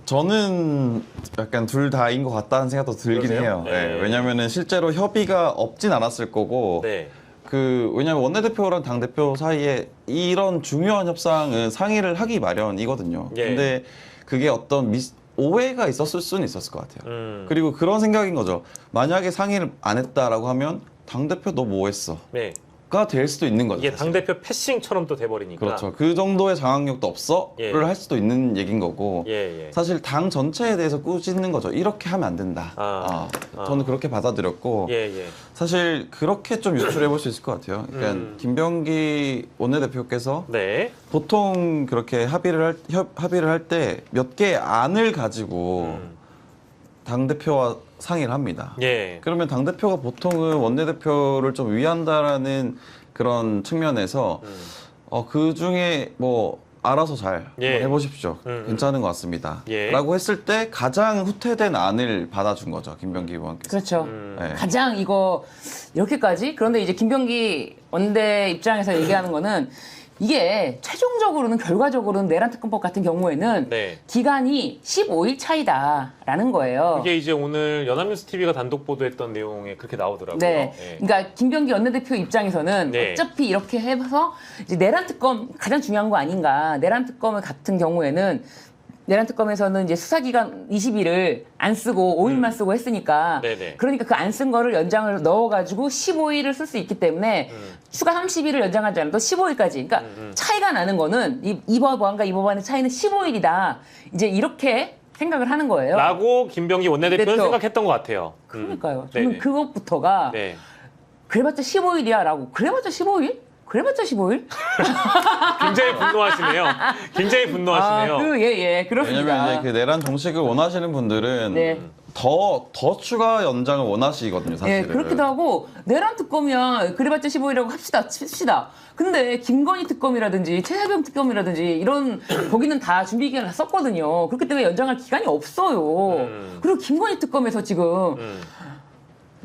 저는 약간 둘 다인 것 같다는 생각도 들긴 그러세요? 해요. 네. 네, 왜냐면은 실제로 협의가 없진 않았을 거고, 네. 왜냐면 원내대표랑 당대표 사이에 이런 중요한 협상은 상의를 하기 마련이거든요. 예. 근데 그게 어떤 오해가 있었을 수는 있었을 것 같아요. 그리고 그런 생각인 거죠. 만약에 상의를 안 했다라고 하면 당대표 너 뭐 했어? 네. 가 될 수도 있는 거죠. 이게 사실. 당대표 패싱처럼 또 돼버리니까. 그렇죠. 그 정도의 장악력도 없어를 예. 할 수도 있는 얘기인 거고. 예, 예. 사실 당 전체에 대해서 꾸짖는 거죠. 이렇게 하면 안 된다. 저는 그렇게 받아들였고 예, 예. 사실 그렇게 좀 유출해 볼 수 있을 것 같아요. 그러니까 김병기 원내대표께서 네. 보통 그렇게 합의를 할 때 몇 개의 안을 가지고 당 대표와 상의를 합니다. 예. 그러면 당 대표가 보통은 원내대표를 좀 위한다라는 그런 측면에서 그 중에 뭐 알아서 잘 예. 한번 해보십시오. 괜찮은 것 같습니다. 예. 라고 했을 때 가장 후퇴된 안을 받아준 거죠. 김병기 의원께서. 그렇죠. 네. 가장 이거 이렇게까지 그런데 이제 김병기 원내 입장에서 얘기하는 거는 이게 최종적으로는 결과적으로는 내란 특검법 같은 경우에는 네. 기간이 15일 차이다라는 거예요. 이게 이제 오늘 연합뉴스 TV가 단독 보도했던 내용에 그렇게 나오더라고요. 네. 예. 그러니까 김병기 원내대표 입장에서는 네. 어차피 이렇게 해서 이제 내란 특검 가장 중요한 거 아닌가. 내란 특검 같은 경우에는 내란 특검에서는 이제 수사기간 20일을 안 쓰고 5일만 쓰고 했으니까 네네. 그러니까 그 안 쓴 거를 연장을 넣어가지고 15일을 쓸 수 있기 때문에 추가 30일을 연장하지 않아도 15일까지. 그러니까 차이가 나는 거는 이 법안과 이 법안의 차이는 15일이다. 이제 이렇게 생각을 하는 거예요. 라고 김병기 원내대표는 대표. 생각했던 것 같아요. 그러니까요. 저는 네네. 그것부터가 네. 그래봤자 15일이야 라고. 그래봤자 15일? 그래봤자 15일? 굉장히 분노하시네요. 굉장히 분노하시네요. 예, 그렇습니다. 왜냐면 이제 그 내란 종식을 원하시는 분들은 네. 더 추가 연장을 원하시거든요, 사실은. 예, 그렇기도 하고 내란 특검이야 그래봤자 15일이라고 합시다. 근데 김건희 특검이라든지 최혜병 특검이라든지 이런 거기는 다 준비 기간을 다 썼거든요. 그렇기 때문에 연장할 기간이 없어요. 그리고 김건희 특검에서 지금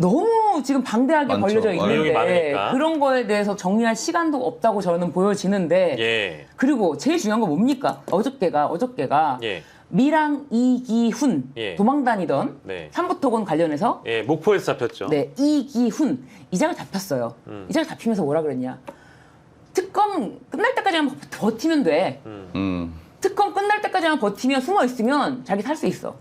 너무 지금 방대하게 많죠. 걸려져 내용이 있는데 많으니까. 그런 거에 대해서 정리할 시간도 없다고 저는 보여지는데 예. 그리고 제일 중요한 건 뭡니까? 어저께가 예. 미랑 이기훈 예. 도망다니던 네. 삼부토건 관련해서 예, 목포에서 잡혔죠. 네, 이기훈 이장을 잡혔어요. 이장을 잡히면서 뭐라 그랬냐? 특검 끝날 때까지만 버티면 돼. 특검 끝날 때까지만 버티면 숨어 있으면 자기 살 수 있어.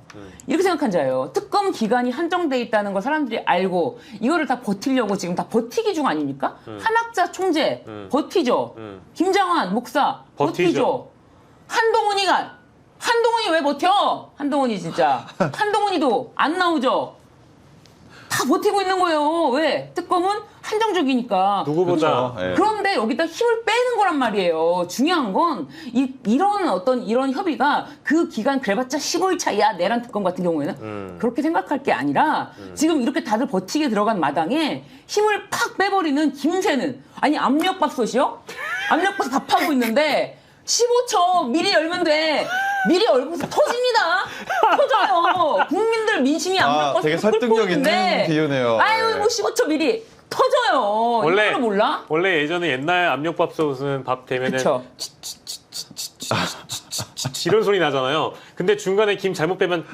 이렇게 생각한 자예요. 특검 기간이 한정돼 있다는 걸 사람들이 알고 이거를 다 버티려고 지금 다 버티기 중 아닙니까? 한학자 총재 버티죠. 김장환 목사 버티죠. 한동훈이 왜 버텨? 한동훈이 진짜 한동훈이도 안 나오죠. 다 버티고 있는 거예요. 왜? 특검은 한정적이니까. 누구보다 그렇죠. 예. 그런데 여기다 힘을 빼는 거란 말이에요. 중요한 건 이런 협의가 그 기간 그래봤자 15일 차이야. 내란 특검 같은 경우에는 그렇게 생각할 게 아니라 지금 이렇게 다들 버티게 들어간 마당에 힘을 팍 빼버리는 김새는 아니 압력밥솥이요? 압력밥솥 밥하고 있는데 15초 미리 열면 돼. 미리 열고서 터집니다. 터져요. 국민들 민심이 압력밥솥 되게 설득력 있는 비유네요. 아유, 뭐 15초 미리 터져요. 원래 이걸 몰라? 원래 예전에 옛날 압력밥솥은 밥 되면은 그쵸. 이런 소리 나잖아요. 근데 중간에 김 잘못 빼면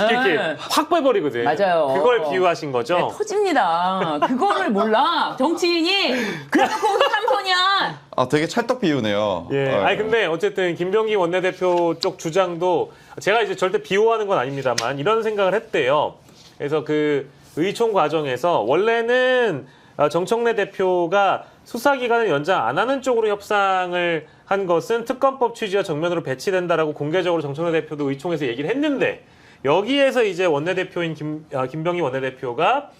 이렇게 확 빼버리거든. 맞아요. 그걸 비유하신 거죠? 네, 터집니다. 그거를 몰라. 정치인이 그래놓고 삼선이야. 되게 찰떡 비유네요. 예. 아니 근데 어쨌든 김병기 원내대표 쪽 주장도 제가 이제 절대 비호하는 건 아닙니다만 이런 생각을 했대요. 그래서 그 의총 과정에서 원래는 정청래 대표가 수사기간을 연장 안 하는 쪽으로 협상을 한 것은 특검법 취지와 정면으로 배치된다라고 공개적으로 정청래 대표도 의총에서 얘기를 했는데 여기에서 이제 원내대표인 김병기 원내대표가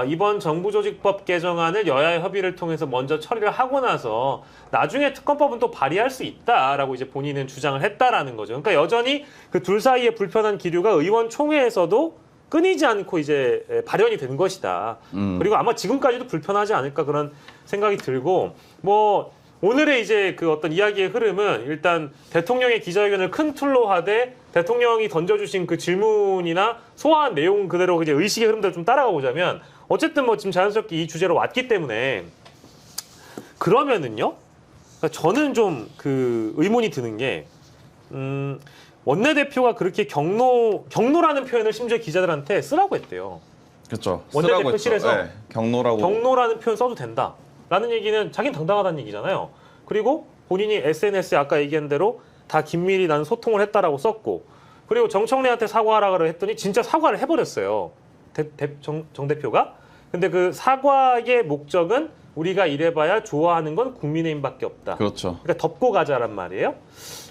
이번 정부조직법 개정안을 여야의 협의를 통해서 먼저 처리를 하고 나서 나중에 특검법은 또 발의할 수 있다라고 이제 본인은 주장을 했다라는 거죠. 그러니까 여전히 그 둘 사이의 불편한 기류가 의원총회에서도 끊이지 않고 이제 발현이 된 것이다. 그리고 아마 지금까지도 불편하지 않을까 그런 생각이 들고 뭐 오늘의 이제 그 어떤 이야기의 흐름은 일단 대통령의 기자회견을 큰 틀로 하되 대통령이 던져주신 그 질문이나 소화한 내용 그대로 이제 의식의 흐름대로 좀 따라가 보자면 어쨌든 뭐 지금 자연스럽게 이 주제로 왔기 때문에 그러면은요. 그러니까 저는 좀 그 의문이 드는 게 원내대표가 그렇게 경로라는 표현을 심지어 기자들한테 쓰라고 했대요. 그렇죠. 원내대표실에서 네, 경로라고. 경로라는 표현 써도 된다라는 얘기는 자기는 당당하다는 얘기잖아요. 그리고 본인이 SNS에 아까 얘기한 대로 다 긴밀히 나는 소통을 했다라고 썼고 그리고 정청래한테 사과하라고 했더니 진짜 사과를 해버렸어요. 정 대표가. 근데 그 사과의 목적은 우리가 이래봐야 좋아하는 건 국민의힘밖에 없다. 그렇죠. 그러니까 덮고 가자란 말이에요.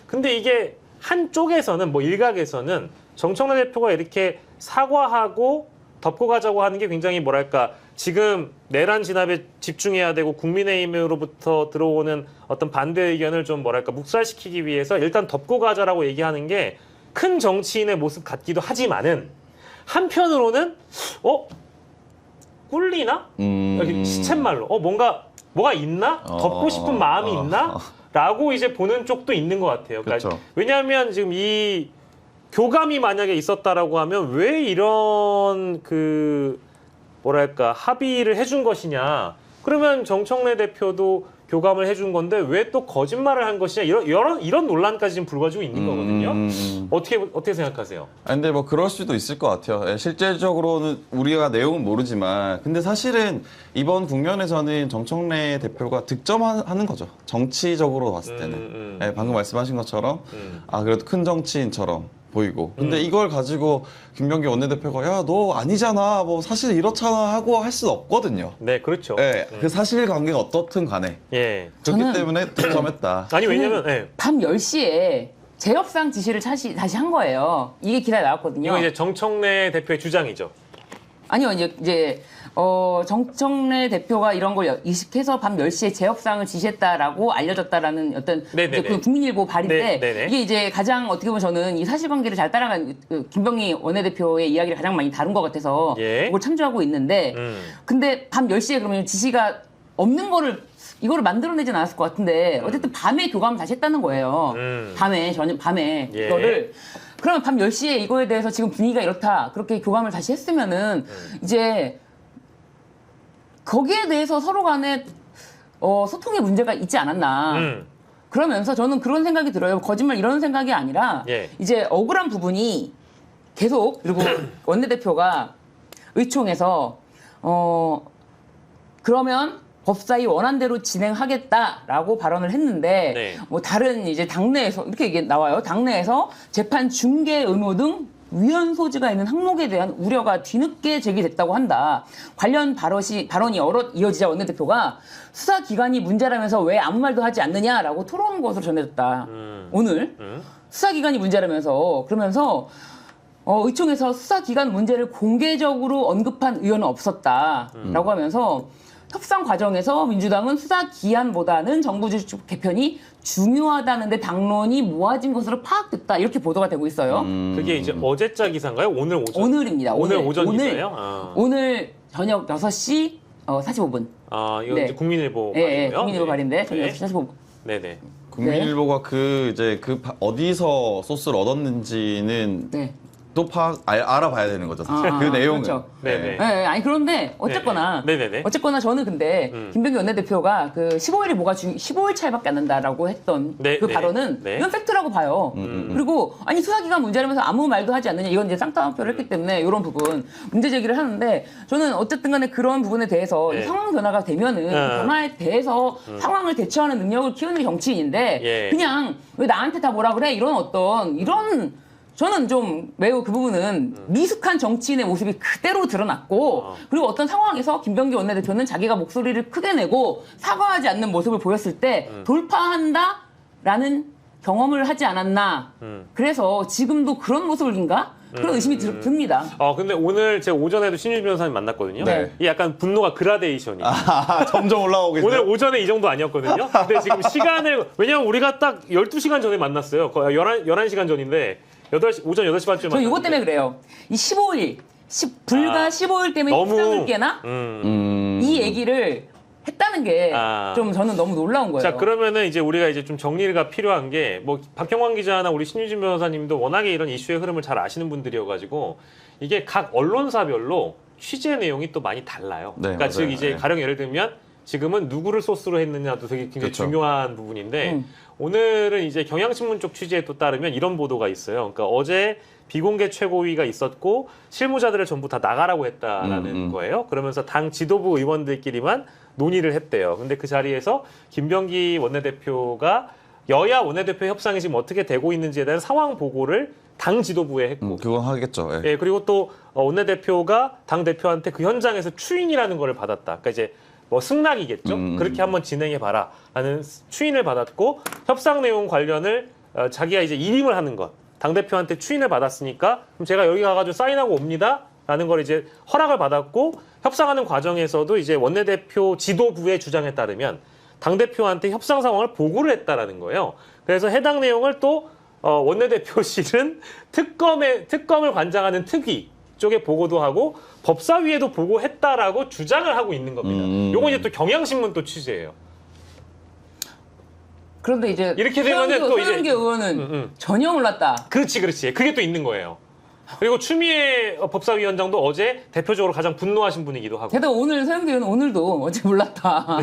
근데 이게 한쪽에서는 뭐 일각에서는 정청래 대표가 이렇게 사과하고 덮고 가자고 하는 게 굉장히 뭐랄까 지금 내란 진압에 집중해야 되고 국민의힘으로부터 들어오는 어떤 반대 의견을 좀 뭐랄까 묵살시키기 위해서 일단 덮고 가자라고 얘기하는 게 큰 정치인의 모습 같기도 하지만은 한편으로는 꿀리나? 여기 시쳇말로 뭐가 있나? 덮고 싶은 마음이 있나? 라고 이제 보는 쪽도 있는 것 같아요. 그러니까 그렇죠. 왜냐하면 지금 이 교감이 만약에 있었다라고 하면 왜 이런 그 뭐랄까 합의를 해준 것이냐? 그러면 정청래 대표도 교감을 해준 건데 왜 또 거짓말을 한 것이냐? 이런 논란까지 지금 불거지고 있는 거거든요. 어떻게 생각하세요? 근데 뭐 그럴 수도 있을 것 같아요. 예, 실질적으로는 우리가 내용은 모르지만 근데 사실은 이번 국면에서는 정청래 대표가 득점하는 거죠. 정치적으로 봤을 때는. 예, 방금 말씀하신 것처럼 그래도 큰 정치인처럼 보이고. 근데 이걸 가지고 김병기 원내대표가 야, 너 아니잖아. 뭐 사실 이렇잖아 하고 할 수는 없거든요. 네, 그렇죠. 예, 그 사실관계가 어떻든 간에. 예. 그렇기 때문에 득점했다. 아니 왜냐면 밤 10시에 재협상 지시를 다시 한 거예요. 이게 기사에 나왔거든요. 이건 이제 정청래 대표의 주장이죠. 아니요, 이제 정청래 대표가 이런 걸 의식해서 밤 10시에 재협상을 지시했다라고 알려졌다라는 어떤 이제 그 국민일보 발인데 네네네. 이게 이제 가장 어떻게 보면 저는 이 사실관계를 잘 따라간 그 김병기 원내대표의 이야기를 가장 많이 다룬 것 같아서 예. 이걸 참조하고 있는데 근데 밤 10시에 그러면 지시가 없는 거를 이거를 만들어내진 않았을 것 같은데 어쨌든 밤에 교감을 다시 했다는 거예요. 밤에 예. 이거를 그러면 밤 10시에 이거에 대해서 지금 분위기가 이렇다 그렇게 교감을 다시 했으면은 이제 거기에 대해서 서로 간에 소통의 문제가 있지 않았나. 그러면서 저는 그런 생각이 들어요. 거짓말 이런 생각이 아니라 예. 이제 억울한 부분이 계속 그리고 원내대표가 의총에서 그러면 법사위 원안대로 진행하겠다라고 발언을 했는데 네. 뭐 다른 이제 당내에서 이렇게 이게 나와요. 당내에서 재판 중개 의무 등 위헌 소지가 있는 항목에 대한 우려가 뒤늦게 제기됐다고 한다. 관련 발언이 여럿 이어지자 원내대표가 수사기관이 문제라면서 왜 아무 말도 하지 않느냐라고 토론한 것으로 전해졌다. 오늘 수사기관이 문제라면서 그러면서 의총에서 수사기관 문제를 공개적으로 언급한 의원은 없었다라고 하면서 협상 과정에서 민주당은 수사기한보다는 정부조직 개편이 중요하다는데 당론이 모아진 것으로 파악됐다. 이렇게 보도가 되고 있어요. 그게 이제 어제자 기사인가요? 오늘 오전? 오늘입니다. 오늘 오전 기사예요? 오늘 저녁 6시 45분. 아, 이거 네. 이제 국민일보 예, 예, 발이고요. 국민일보 발인데 저는 네. 6시 45분. 네네. 국민일보가 어디서 소스를 얻었는지는 네. 또 알아봐야 되는 거죠. 사실. 그 내용은. 그렇죠. 네네. 네, 아니 그런데 어쨌거나 네네네. 어쨌거나 저는 근데 김병기 원내대표가 그 15일이 15일 차이밖에 안 난다라고 했던 네, 그 네, 발언은 네. 이건 팩트라고 봐요. 그리고 아니 수사기관 문제라면서 아무 말도 하지 않느냐 이건 이제 쌍따옴표를 했기 때문에 이런 부분 문제 제기를 하는데 저는 어쨌든간에 그런 부분에 대해서 네. 상황 변화가 되면은 그 변화에 대해서 상황을 대처하는 능력을 키우는 게 정치인인데 예. 그냥 왜 나한테 다 뭐라 그래 이런 저는 좀 매우 그 부분은 미숙한 정치인의 모습이 그대로 드러났고 그리고 어떤 상황에서 김병기 원내대표는 자기가 목소리를 크게 내고 사과하지 않는 모습을 보였을 때 돌파한다라는 경험을 하지 않았나. 그래서 지금도 그런 모습인가? 그런 의심이 듭니다. 근데 오늘 제가 오전에도 신유진 변호사님 만났거든요. 네. 이 약간 분노가 그라데이션이. 점점 올라오고 계세요. 오늘 오전에 이 정도 아니었거든요. 근데 지금 왜냐면 우리가 딱 12시간 전에 만났어요. 거의 11시간 전인데, 오전 8시 반쯤에 저 이것 때문에 그래요. 이 15일, 불과 15일 때문에 너무- 시장을 깨나? 이 얘기를 했다는 게 좀 저는 너무 놀라운 거예요. 자, 그러면은 이제 우리가 이제 좀 정리가 필요한 게, 뭐, 박형광 기자나 우리 신유진 변호사님도 워낙에 이런 이슈의 흐름을 잘 아시는 분들이어가지고, 이게 각 언론사별로 취재 내용이 또 많이 달라요. 네, 그러니까 맞아요. 즉 이제 네. 가령 예를 들면 지금은 누구를 소스로 했느냐도 되게 굉장히 그렇죠. 중요한 부분인데, 오늘은 이제 경향신문 쪽 취재에 또 따르면 이런 보도가 있어요. 그러니까 어제 비공개 최고위가 있었고 실무자들을 전부 다 나가라고 했다라는 거예요. 그러면서 당 지도부 의원들끼리만 논의를 했대요. 근데 그 자리에서 김병기 원내대표가 여야 원내대표 협상이 지금 어떻게 되고 있는지에 대한 상황 보고를 당 지도부에 했고, 그건 하겠죠. 예. 예, 그리고 또 원내대표가 당 대표한테 그 현장에서 추인이라는 거를 받았다. 그러니까 이제 뭐 승낙이겠죠. 그렇게 한번 진행해 봐라 하는 추인을 받았고, 협상 내용 관련을 자기가 이제 일임을 하는 것. 당 대표한테 추인을 받았으니까 그럼 제가 여기 가가지고 사인하고 옵니다라는 걸 이제 허락을 받았고, 협상하는 과정에서도 이제 원내대표 지도부의 주장에 따르면 당 대표한테 협상 상황을 보고를 했다라는 거예요. 그래서 해당 내용을 또 원내대표실은 특검을 관장하는 특위 쪽에 보고도 하고 법사위에도 보고했다라고 주장을 하고 있는 겁니다. 요건 이제 또 경향신문 또 취재예요. 그런데 이제 이렇게 되면은 또 이제- 서영교 의원은 전혀 몰랐다. 그렇지. 그게 또 있는 거예요. 그리고 추미애 법사위원장도 어제 대표적으로 가장 분노하신 분이기도 하고. 게다가 오늘 서영교 의원은 오늘도 어제 몰랐다.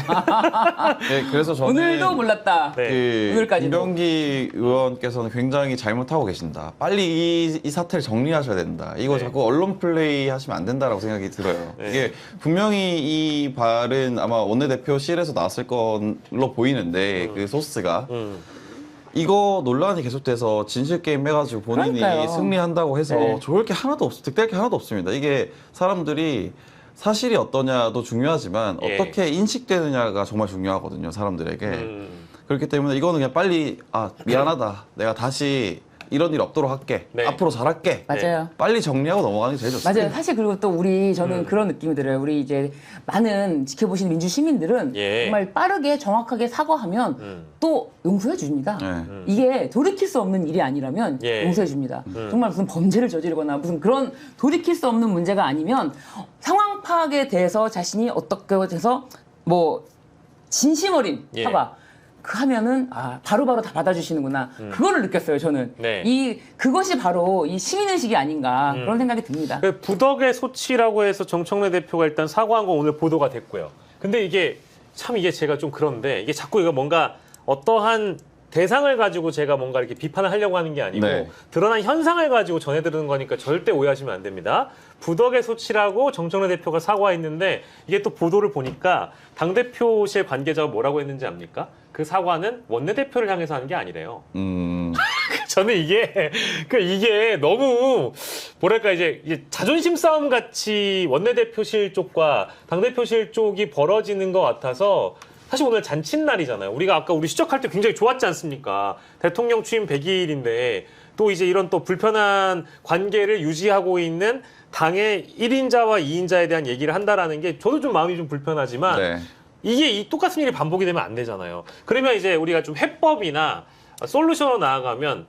네, 그래서 저는 오늘도 몰랐다. 네. 그 오늘까지도. 김병기 의원께서는 굉장히 잘못하고 계신다. 빨리 이 사태를 정리하셔야 된다. 이거 네. 자꾸 언론 플레이 하시면 안 된다라고 생각이 들어요. 네. 이게 분명히 이 발은 아마 원내대표실에서 나왔을 걸로 보이는데 그 소스가 이거 논란이 계속돼서 진실 게임 해가지고 본인이 그러니까요. 승리한다고 해서 네. 좋을 게 하나도 득될 게 하나도 없습니다. 이게 사람들이 사실이 어떠냐도 중요하지만 예. 어떻게 인식되느냐가 정말 중요하거든요, 사람들에게. 그렇기 때문에 이거는 그냥 빨리 미안하다. 내가 다시 이런 일 없도록 할게. 네. 앞으로 잘할게. 맞아요. 빨리 정리하고 넘어가는 게 제일 좋습니다. 맞아요. 사실 그리고 또 저는 그런 느낌이 들어요. 우리 이제 많은 지켜보시는 민주 시민들은 예. 정말 빠르게 정확하게 사과하면 또 용서해 줍니다. 네. 이게 돌이킬 수 없는 일이 아니라면 예. 용서해 줍니다. 정말 무슨 범죄를 저지르거나 무슨 그런 돌이킬 수 없는 문제가 아니면 상황 파악에 대해서 자신이 어떻게 돼서 뭐 진심 어린 예. 사과 하면은 바로바로 다 받아주시는구나. 그거를 느꼈어요. 저는 네. 그것이 바로 이 시민의식이 아닌가 그런 생각이 듭니다. 그 부덕의 소치라고 해서 정청래 대표가 일단 사과한 건 오늘 보도가 됐고요. 근데 이게 제가 좀 그런데 이게 자꾸 이거 뭔가 어떠한 대상을 가지고 제가 뭔가 이렇게 비판을 하려고 하는 게 아니고 네. 드러난 현상을 가지고 전해드리는 거니까 절대 오해하시면 안 됩니다. 부덕의 소치라고 정청래 대표가 사과했는데 이게 또 보도를 보니까 당대표실 관계자가 뭐라고 했는지 압니까? 그 사과는 원내대표를 향해서 하는 게 아니래요. 저는 이게 너무 뭐랄까 이제 자존심 싸움 같이 원내대표실 쪽과 당대표실 쪽이 벌어지는 것 같아서 사실 오늘 잔칫날이잖아요. 우리가 아까 우리 시작할 때 굉장히 좋았지 않습니까? 대통령 취임 100일인데 또 이제 이런 또 불편한 관계를 유지하고 있는 당의 1인자와 2인자에 대한 얘기를 한다라는 게 저도 좀 마음이 좀 불편하지만 네. 이게 이 똑같은 일이 반복이 되면 안 되잖아요. 그러면 이제 우리가 좀 해법이나 솔루션으로 나아가면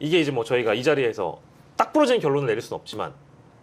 이게 이제 뭐 저희가 이 자리에서 딱 부러지는 결론을 내릴 수는 없지만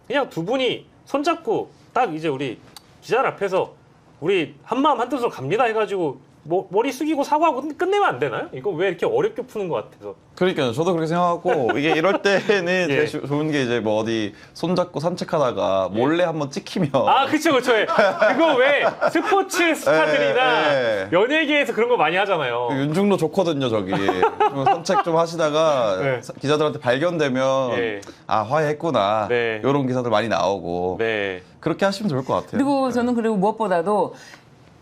그냥 두 분이 손잡고 딱 이제 우리 기자들 앞에서 우리 한마음 한뜻으로 갑니다 해가지고 머리 숙이고 사과하고 끝내면 안 되나요? 이거 왜 이렇게 어렵게 푸는 것 같아서. 그러니까요. 저도 그렇게 생각하고 이게 이럴 때는 예. 제일 좋은 게 이제 뭐 어디 손잡고 산책하다가 몰래 한번 찍히면 아, 그쵸. 예. 그거 왜 스포츠 스타들이나 예. 연예계에서 그런 거 많이 하잖아요. 그 윤중로 좋거든요, 저기. 그럼 산책 좀 하시다가 네. 기자들한테 발견되면 예. 아, 화해했구나. 네. 이런 기사들 많이 나오고. 네. 그렇게 하시면 좋을 것 같아요. 그리고 저는 그리고 무엇보다도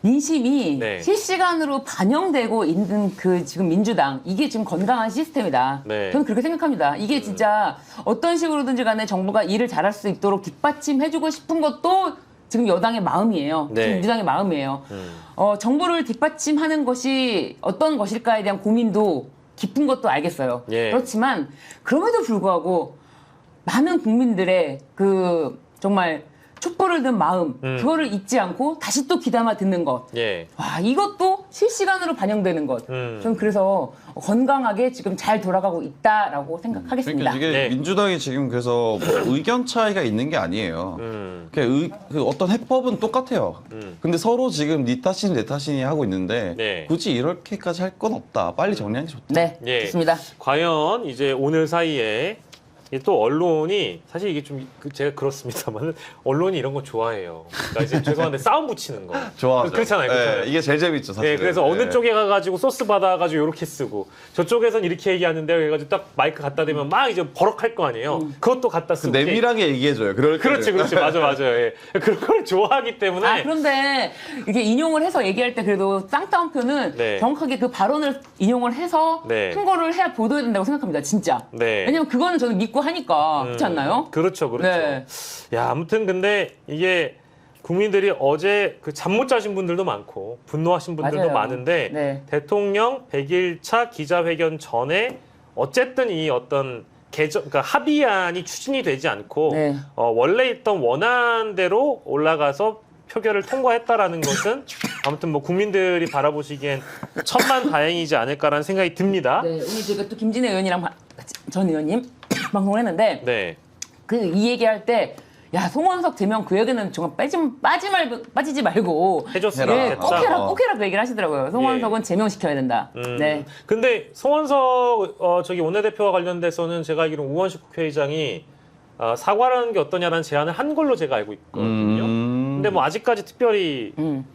민심이 네. 실시간으로 반영되고 있는 그 지금 민주당 이게 지금 건강한 시스템이다. 네. 저는 그렇게 생각합니다. 이게 진짜 어떤 식으로든지 간에 정부가 일을 잘할 수 있도록 뒷받침해주고 싶은 것도 지금 여당의 마음이에요. 네. 지금 민주당의 마음이에요. 정부를 뒷받침하는 것이 어떤 것일까에 대한 고민도 깊은 것도 알겠어요. 예. 그렇지만 그럼에도 불구하고 많은 국민들의 그 정말 촛불을 든 마음 그거를 잊지 않고 다시 또 귀담아 듣는 것. 예. 와, 이것도 실시간으로 반영되는 것. 저는 그래서 건강하게 지금 잘 돌아가고 있다라고 생각하겠습니다. 그러니까 이게 네. 민주당이 지금 그래서 뭐 의견 차이가 있는 게 아니에요. 그냥 그 어떤 해법은 똑같아요. 근데 서로 지금 네 탓이니 내 탓이니 하고 있는데 네. 굳이 이렇게까지 할 건 없다. 빨리 정리하는 게 좋다. 네, 예. 좋습니다. 과연 이제 오늘 사이에 이게 또 언론이 사실 이게 좀 제가 그렇습니다만 언론이 이런 거 좋아해요. 그러니까 이제 죄송한데 싸움 붙이는 거. 좋아하죠. 그렇잖아요. 네, 이게 제일 재밌죠, 사실. 네, 그래서 어느 쪽에 가가지고 소스 받아가지고 이렇게 쓰고 저쪽에선 이렇게 얘기하는데 그래가지고 딱 마이크 갖다 대면 막 이제 버럭할 거 아니에요. 그것도 갖다 쓰고. 내밀하게 얘기해줘요. 그럴 때는. 그렇지, 맞아요. 예. 그런 걸 좋아하기 때문에. 아, 그런데 이게 인용을 해서 얘기할 때 그래도 쌍따옴표는 네. 정확하게 그 발언을 인용을 해서 네. 통과를 해야 보도해야 된다고 생각합니다. 진짜. 네. 왜냐면 그거는 저는 믿고 하니까. 그렇지 않나요? 그렇죠. 네. 야, 아무튼 근데 이게 국민들이 어제 그 잠 못 자신 분들도 많고 분노하신 분들도 맞아요. 많은데 네. 대통령 100일차 기자회견 전에 어쨌든 이 어떤 그러니까 합의안이 추진이 되지 않고 네. 원래 있던 원안대로 올라가서 표결을 통과했다라는 것은 아무튼 뭐 국민들이 바라보시기엔 천만다행이지 않을까라는 생각이 듭니다. 네, 오늘 제가 또 김진애 의원이랑 전 의원님 방송을 했는데 네. 그 이 얘기할 때 야, 송원석 제명 그 얘기는 정말 빠지지 말고 해줬으면 예, 좋겠다. 꼭 해라 그 얘기를 하시더라고요. 송원석은 제명시켜야 된다. 네. 근데 송원석 저기 원내대표와 관련돼서는 제가 알기로 우원식 국회의장이 사과라는 게 어떠냐라는 제안을 한 걸로 제가 알고 있거든요. 근데 뭐 아직까지 특별히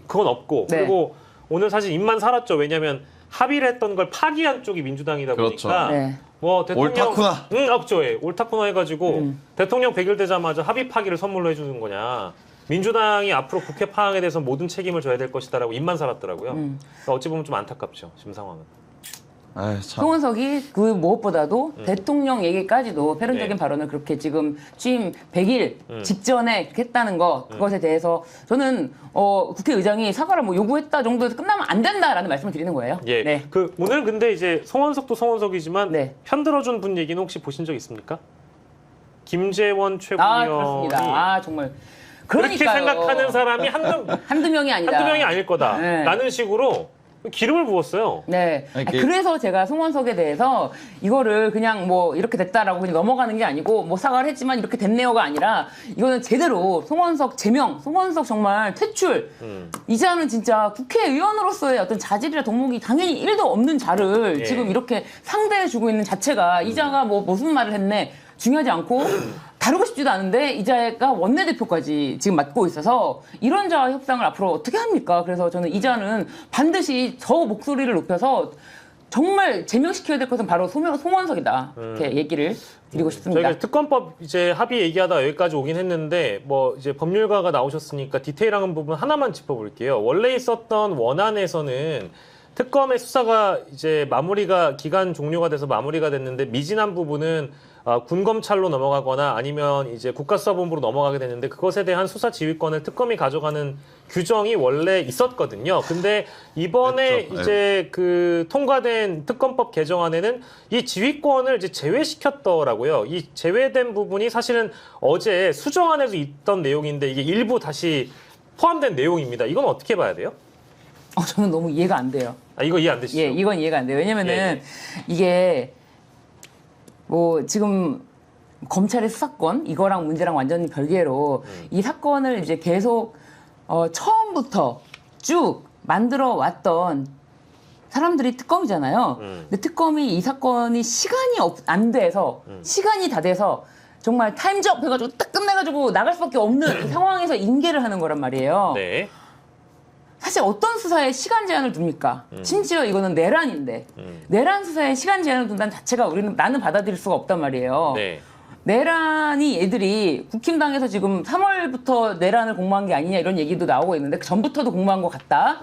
그건 없고 네. 그리고 오늘 사실 입만 살았죠. 왜냐하면 합의를 했던 걸 파기한 쪽이 민주당이다 그렇죠. 보니까 네. 뭐 대통령 옳다구나. 그렇죠. 예. 옳다구나 해가지고 대통령 100일 되자마자 합의 파기를 선물로 해주는 거냐. 민주당이 앞으로 국회 파항에 대해서 모든 책임을 져야 될 것이다라고 입만 살았더라고요. 그러니까 어찌 보면 좀 안타깝죠. 지금 상황은. 아이, 참. 송원석이 그 무엇보다도 대통령 얘기까지도 패륜적인 네. 발언을 그렇게 지금 취임 100일 직전에 그렇게 했다는 것 그것에 대해서 저는 국회의장이 사과를 뭐 요구했다 정도에서 끝나면 안 된다라는 말씀을 드리는 거예요. 예. 네. 그 오늘 근데 이제 송원석도 송원석이지만 네. 편들어준 분 얘기는 혹시 보신 적 있습니까? 김재원 아, 최고위원이 그렇습니다. 아, 정말. 그렇게 그러니까요. 생각하는 사람이 한두 명이 아니다. 한두 명이 아닐 거다. 네. 라는 식으로 기름을 부었어요. 네. 아니, 그래서 제가 송원석에 대해서 이거를 그냥 뭐 이렇게 됐다라고 그냥 넘어가는 게 아니고 뭐 사과를 했지만 이렇게 됐네요가 아니라 이거는 제대로 송원석 제명, 송원석 정말 퇴출. 이자는 진짜 국회의원으로서의 어떤 자질이나 덕목이 당연히 1도 없는 자를 예. 지금 이렇게 상대해주고 있는 자체가 이자가 뭐 무슨 말을 했네 중요하지 않고 다루고 싶지도 않은데 이자가 원내대표까지 지금 맡고 있어서 이런 자와 협상을 앞으로 어떻게 합니까? 그래서 저는 이자는 반드시 저 목소리를 높여서 정말 제명시켜야 될 것은 바로 송원석이다. 이렇게 얘기를 드리고 싶습니다. 저희가 특검법 이제 합의 얘기하다 여기까지 오긴 했는데 뭐 이제 법률가가 나오셨으니까 디테일한 부분 하나만 짚어볼게요. 원래 있었던 원안에서는 특검의 수사가 이제 마무리가 기간 종료가 돼서 마무리가 됐는데 미진한 부분은 군검찰로 넘어가거나 아니면 이제 국가수사본부로 넘어가게 됐는데 그것에 대한 수사 지휘권을 특검이 가져가는 규정이 원래 있었거든요. 근데 이번에 그렇죠. 이제 그 통과된 특검법 개정안에는 이 지휘권을 이제 제외시켰더라고요. 이 제외된 부분이 사실은 어제 수정안에도 있던 내용인데 이게 일부 다시 포함된 내용입니다. 이건 어떻게 봐야 돼요? 저는 너무 이해가 안 돼요. 이거 이해 안 되시죠? 예, 이건 이해가 안 돼요. 왜냐면은 예. 이게 뭐 지금 검찰의 수사권 이거랑 문제랑 완전히 별개로 이 사건을 이제 계속 처음부터 쭉 만들어 왔던 사람들이 특검이잖아요. 근데 특검이 이 사건이 시간이 안 돼서 시간이 다 돼서 정말 타임즈업 해가지고 딱 끝내가지고 나갈 수밖에 없는 상황에서 인계를 하는 거란 말이에요. 네. 사실 어떤 수사에 시간 제한을 둡니까? 심지어 이거는 내란인데 내란 수사에 시간 제한을 둔다는 자체가 나는 받아들일 수가 없단 말이에요. 네. 내란이 애들이 국힘당에서 지금 3월부터 내란을 공모한 게 아니냐 이런 얘기도 나오고 있는데 그 전부터도 공모한 것 같다.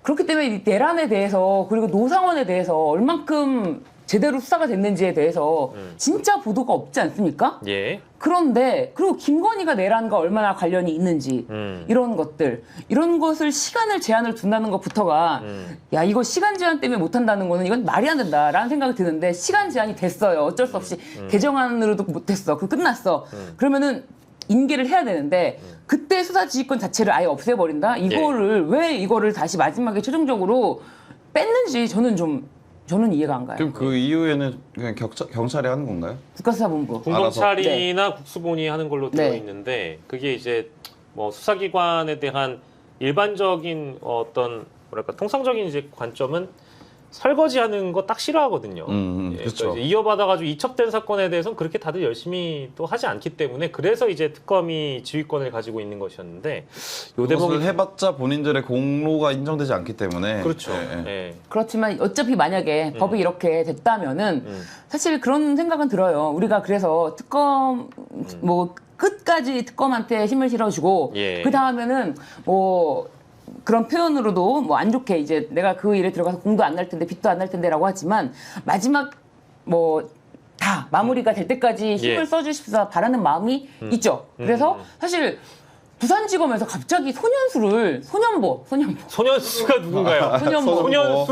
그렇기 때문에 이 내란에 대해서 그리고 노상원에 대해서 얼만큼 제대로 수사가 됐는지에 대해서 진짜 보도가 없지 않습니까? 예. 그런데 그리고 김건희가 내란과 얼마나 관련이 있는지 이런 것들 이런 것을 시간을 제한을 둔다는 것부터가 야 이거 시간 제한 때문에 못한다는 거는 이건 말이 안 된다라는 생각이 드는데 시간 제한이 됐어요. 어쩔 수 없이 개정안으로도 못했어. 그 끝났어. 그러면은 인계를 해야 되는데 그때 수사지휘권 자체를 아예 없애버린다? 이거를 왜 이거를 다시 마지막에 최종적으로 뺐는지 저는 이해가 안 가요. 그럼 그 이후에는 그냥 경찰이 하는 건가요? 국가수사본부. 군검찰이나 국수본이 하는 걸로 되어 네. 있는데 그게 이제 뭐 수사기관에 대한 일반적인 어떤 뭐랄까 통상적인 이제 관점은 설거지하는 거 딱 싫어하거든요. 그렇죠. 그러니까 이제 이어받아가지고 이첩된 사건에 대해서는 그렇게 다들 열심히 또 하지 않기 때문에 그래서 이제 특검이 지휘권을 가지고 있는 것이었는데 요 그것을 대목이 해봤자 본인들의 공로가 인정되지 않기 때문에 그렇죠. 예, 예. 예. 그렇지만 어차피 만약에 법이 이렇게 됐다면은 사실 그런 생각은 들어요. 우리가 그래서 특검 뭐 끝까지 특검한테 힘을 실어주고 예. 그 다음에는 뭐 그런 표현으로도 뭐 안 좋게 이제 내가 그 일에 들어가서 공도 안 날 텐데 빚도 안 날 텐데라고 하지만 마지막 뭐 다 마무리가 될 때까지 힘을 예. 써주십사 바라는 마음이 있죠. 그래서 사실 부산지검에서 갑자기 소년수가 누군가요?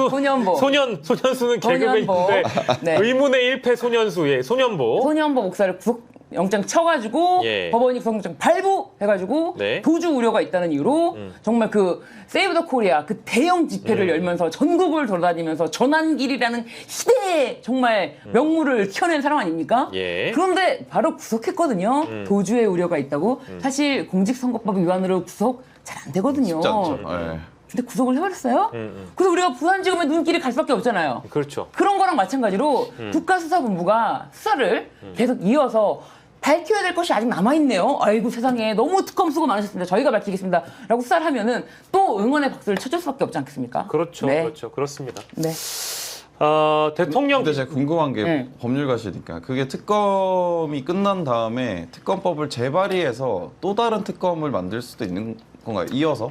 소년보. 소년수는 개그맨인데 네. 의문의 1패 소년수, 예, 소년보. 목사를 영장 쳐가지고 예. 법원이 구속영장 발부해가지고 네. 도주 우려가 있다는 이유로 정말 그 세이브 더 코리아 그 대형 집회를 열면서 전국을 돌아다니면서 전환길이라는 희대의 정말 명물을 키워낸 사람 아닙니까? 예. 그런데 바로 구속했거든요. 도주의 우려가 있다고. 사실 공직선거법 위반으로 구속 잘 안 되거든요. 쉽지 않죠. 예. 근데 구속을 해버렸어요? 그래서 우리가 부산지검의 눈길이 갈 수밖에 없잖아요. 그렇죠. 그런 거랑 마찬가지로 국가수사본부가 수사를 계속 이어서 밝혀야 될 것이 아직 남아있네요. 아이고 세상에 너무 특검 수고 많으셨습니다. 저희가 밝히겠습니다. 라고 수사를 하면은 또 응원의 박수를 쳐줄 수밖에 없지 않겠습니까? 그렇죠. 네. 그렇죠. 그렇습니다. 네. 대통령 근데 제가 궁금한 게 네. 법률가시니까 그게 특검이 끝난 다음에 특검법을 재발의해서 또 다른 특검을 만들 수도 있는 건가요? 이어서?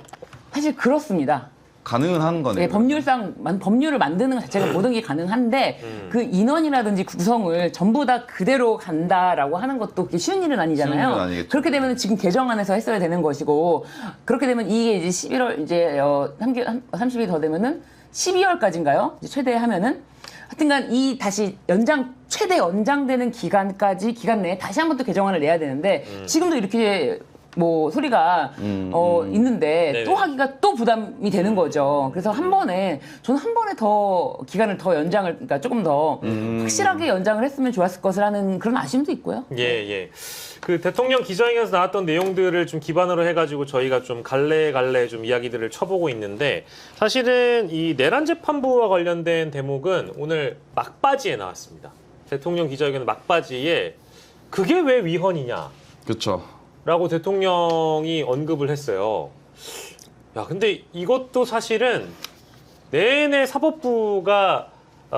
사실 그렇습니다. 가능은 한 거네요. 네, 법률을 만드는 것 자체가 모든 게 가능한데 그 인원이라든지 구성을 전부 다 그대로 간다라고 하는 것도 그게 쉬운 일은 아니잖아요. 쉬운 일은 아니겠죠. 그렇게 되면 지금 개정안에서 했어야 되는 것이고 그렇게 되면 이게 이제 11월 이제 30일이 더 되면은 12월까지인가요? 이제 최대 하면은 하여튼간 이 다시 최대 연장되는 기간 내에 다시 한 번 또 개정안을 내야 되는데 지금도 이렇게 뭐 소리가 있는데 네네. 또 하기가 또 부담이 되는 거죠. 그래서 저는 한 번에 더 기간을 더 연장을 그러니까 조금 더 확실하게 연장을 했으면 좋았을 것을 하는 그런 아쉬움도 있고요. 예, 예. 그 대통령 기자회견에서 나왔던 내용들을 좀 기반으로 해가지고 저희가 좀 갈래 좀 이야기들을 쳐보고 있는데 사실은 이 내란 재판부와 관련된 대목은 오늘 막바지에 나왔습니다. 대통령 기자회견 막바지에 그게 왜 위헌이냐? 그렇죠. 라고 대통령이 언급을 했어요. 야, 근데 이것도 사실은 내내 사법부가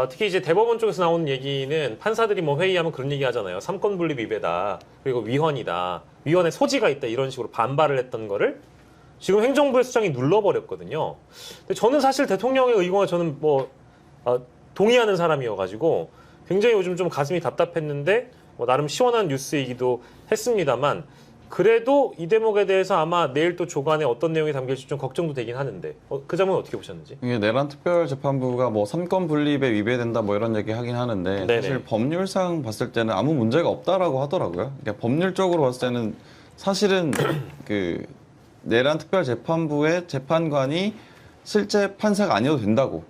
특히 이제 대법원 쪽에서 나오는 얘기는 판사들이 뭐 회의하면 그런 얘기 하잖아요. 삼권 분립 위배다. 그리고 위헌이다. 위헌의 소지가 있다. 이런 식으로 반발을 했던 거를 지금 행정부의 수장이 눌러버렸거든요. 근데 저는 사실 대통령의 의견에 저는 동의하는 사람이어가지고 굉장히 요즘 좀 가슴이 답답했는데 나름 시원한 뉴스이기도 했습니다만 그래도 이 대목에 대해서 아마 내일 또 조간에 어떤 내용이 담길지 좀 걱정도 되긴 하는데 그 점은 어떻게 보셨는지? 이게 내란 특별재판부가 뭐 삼권 분립에 위배된다 뭐 이런 얘기 하긴 하는데 네네. 사실 법률상 봤을 때는 아무 문제가 없다라고 하더라고요. 그러니까 법률적으로 봤을 때는 사실은 그 내란 특별재판부의 재판관이 실제 판사가 아니어도 된다고.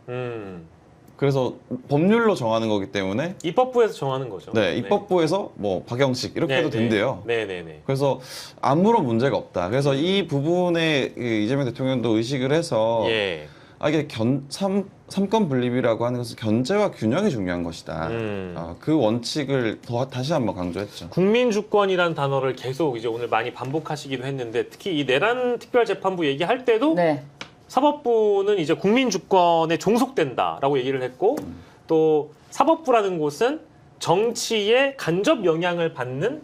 그래서 법률로 정하는 거기 때문에 입법부에서 정하는 거죠. 네, 입법부에서 뭐 박영식 이렇게 해도 된대요. 네네네. 그래서 아무런 문제가 없다. 그래서 이 부분에 이재명 대통령도 의식을 해서 예. 이게 삼권 분립이라고 하는 것은 견제와 균형이 중요한 것이다. 그 원칙을 다시 한번 강조했죠. 국민 주권이라는 단어를 계속 이제 오늘 많이 반복하시기도 했는데 특히 이 내란 특별재판부 얘기할 때도 네. 사법부는 이제 국민 주권에 종속된다라고 얘기를 했고 또 사법부라는 곳은 정치에 간접 영향을 받는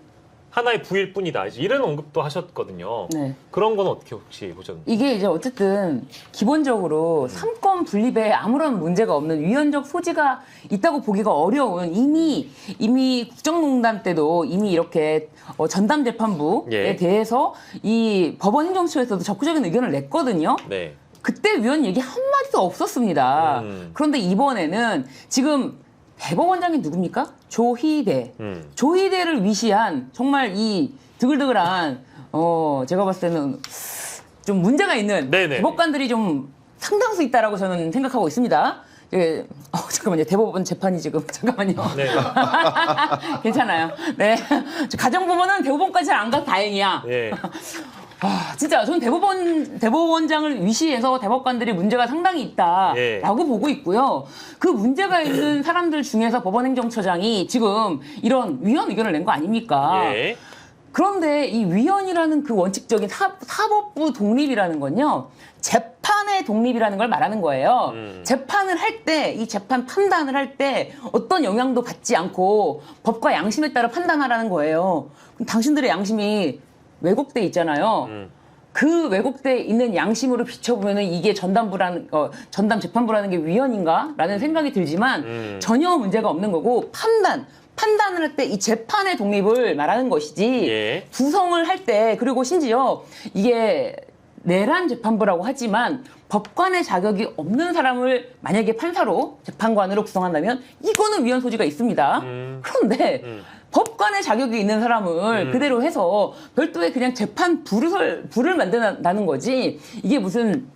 하나의 부일 뿐이다. 이제 이런 언급도 하셨거든요. 네. 그런 건 어떻게 혹시 보셨나요? 이게 이제 어쨌든 기본적으로 삼권 분립에 아무런 문제가 없는 위헌적 소지가 있다고 보기가 어려운 이미 국정농단 때도 이미 이렇게 전담재판부에 예. 대해서 이 법원행정처에서도 적극적인 의견을 냈거든요. 네. 그때 위헌 얘기 한마디도 없었습니다. 그런데 이번에는 지금 대법원장이 누굽니까? 조희대. 조희대를 위시한 정말 이 드글드글한 제가 봤을 때는 좀 문제가 있는 네네. 대법관들이 좀 상당수 있다라고 저는 생각하고 있습니다. 잠깐만요. 대법원 재판이 지금 잠깐만요. 네. 괜찮아요. 네. 가정부모는 대법원까지 잘 안 가서 다행이야. 예. 진짜 저는 대법원장을 위시해서 대법관들이 문제가 상당히 있다라고 예. 보고 있고요. 그 문제가 있는 사람들 중에서 법원행정처장이 지금 이런 위헌 의견을 낸 거 아닙니까? 예. 그런데 이 위헌이라는 그 원칙적인 사법부 독립이라는 건요. 재판의 독립이라는 걸 말하는 거예요. 재판을 할 때, 이 재판 판단을 할 때 어떤 영향도 받지 않고 법과 양심에 따라 판단하라는 거예요. 그럼 당신들의 양심이 왜곡돼 있잖아요. 그 왜곡돼 있는 양심으로 비춰보면은 이게 전담 재판부라는 게 위헌인가라는 생각이 들지만 전혀 문제가 없는 거고 판단을 할 때 이 재판의 독립을 말하는 것이지 예. 구성을 할 때 그리고 심지어 이게 내란 재판부라고 하지만 법관의 자격이 없는 사람을 만약에 판사로 재판관으로 구성한다면 이거는 위헌 소지가 있습니다. 그런데 법관의 자격이 있는 사람을 그대로 해서 별도의 그냥 재판 부를 만든다는 거지 이게 무슨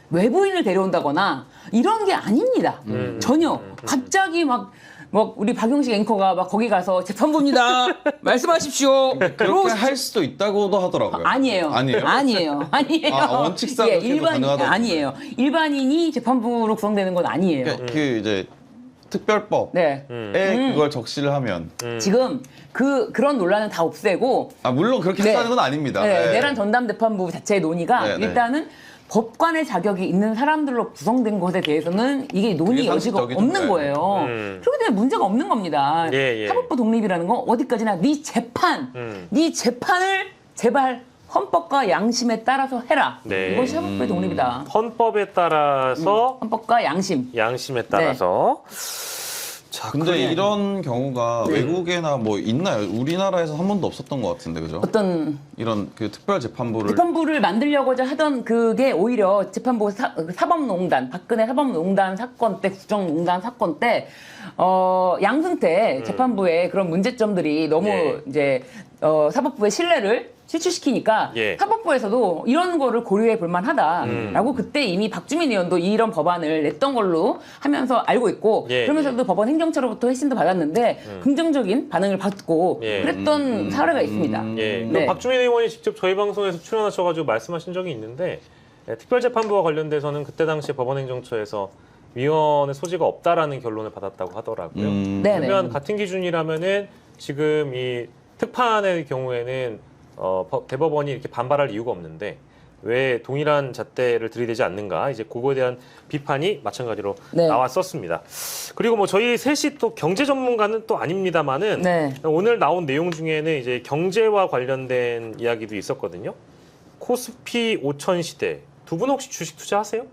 외부인을 데려온다거나 이런 게 아닙니다. 전혀. 갑자기 막 우리 박영식 앵커가 막 거기 가서 재판부입니다. 말씀하십시오. 그렇게 할 수도 있다고도 하더라고요. 아니에요. 아니에요? 아니에요. 원칙상 그렇게도 가능하다고. 아니에요. 일반인이 재판부로 구성되는 건 아니에요. 그 이제 특별법에 네. 그걸 적시를 하면 지금 그런 논란은 다 없애고 물론 그렇게 네. 한다는 건 아닙니다. 네, 네. 내란 전담재판부 자체의 논의가 네, 네. 일단은 법관의 자격이 있는 사람들로 구성된 것에 대해서는 이게 논의 그게 여지가 상식적이죠. 없는 네. 거예요. 그렇기 때문에 문제가 없는 겁니다. 예. 사법부 독립이라는 건 어디까지나 네 재판을 제발 헌법과 양심에 따라서 해라. 네. 이것이 사법부의 독립이다. 헌법에 따라서 헌법과 양심. 양심에 따라서 자, 근데 이런 경우가 외국에나 뭐 있나요? 우리나라에서 한 번도 없었던 것 같은데, 그죠? 어떤 이런 그 특별 재판부를 재판부를 만들려고자 하던 그게 오히려 재판부 사법농단, 박근혜 사법농단 사건 때, 국정농단 사건 때, 양승태 재판부의 그런 문제점들이 너무 예. 이제, 사법부의 신뢰를 실추시키니까 예. 사법부에서도 이런 거를 고려해 볼 만하다라고 그때 이미 박주민 의원도 이런 법안을 냈던 걸로 하면서 알고 있고 예. 그러면서도 법원 행정처로부터 회신도 받았는데 긍정적인 반응을 받고 예. 그랬던 사례가 있습니다. 예. 네. 박주민 의원이 직접 저희 방송에서 출연하셔가지고 말씀하신 적이 있는데 특별재판부와 관련돼서는 그때 당시에 법원행정처에서 위헌의 소지가 없다라는 결론을 받았다고 하더라고요. 네네. 그러면 같은 기준이라면은 지금 이 특판의 경우에는 대법원이 이렇게 반발할 이유가 없는데 왜 동일한 잣대를 들이대지 않는가 이제 그거에 대한 비판이 마찬가지로 네. 나왔었습니다. 그리고 뭐 저희 셋이 또 경제 전문가는 또 아닙니다만은 네. 오늘 나온 내용 중에는 이제 경제와 관련된 이야기도 있었거든요. 코스피 5천 시대 두 분 혹시 주식 투자하세요?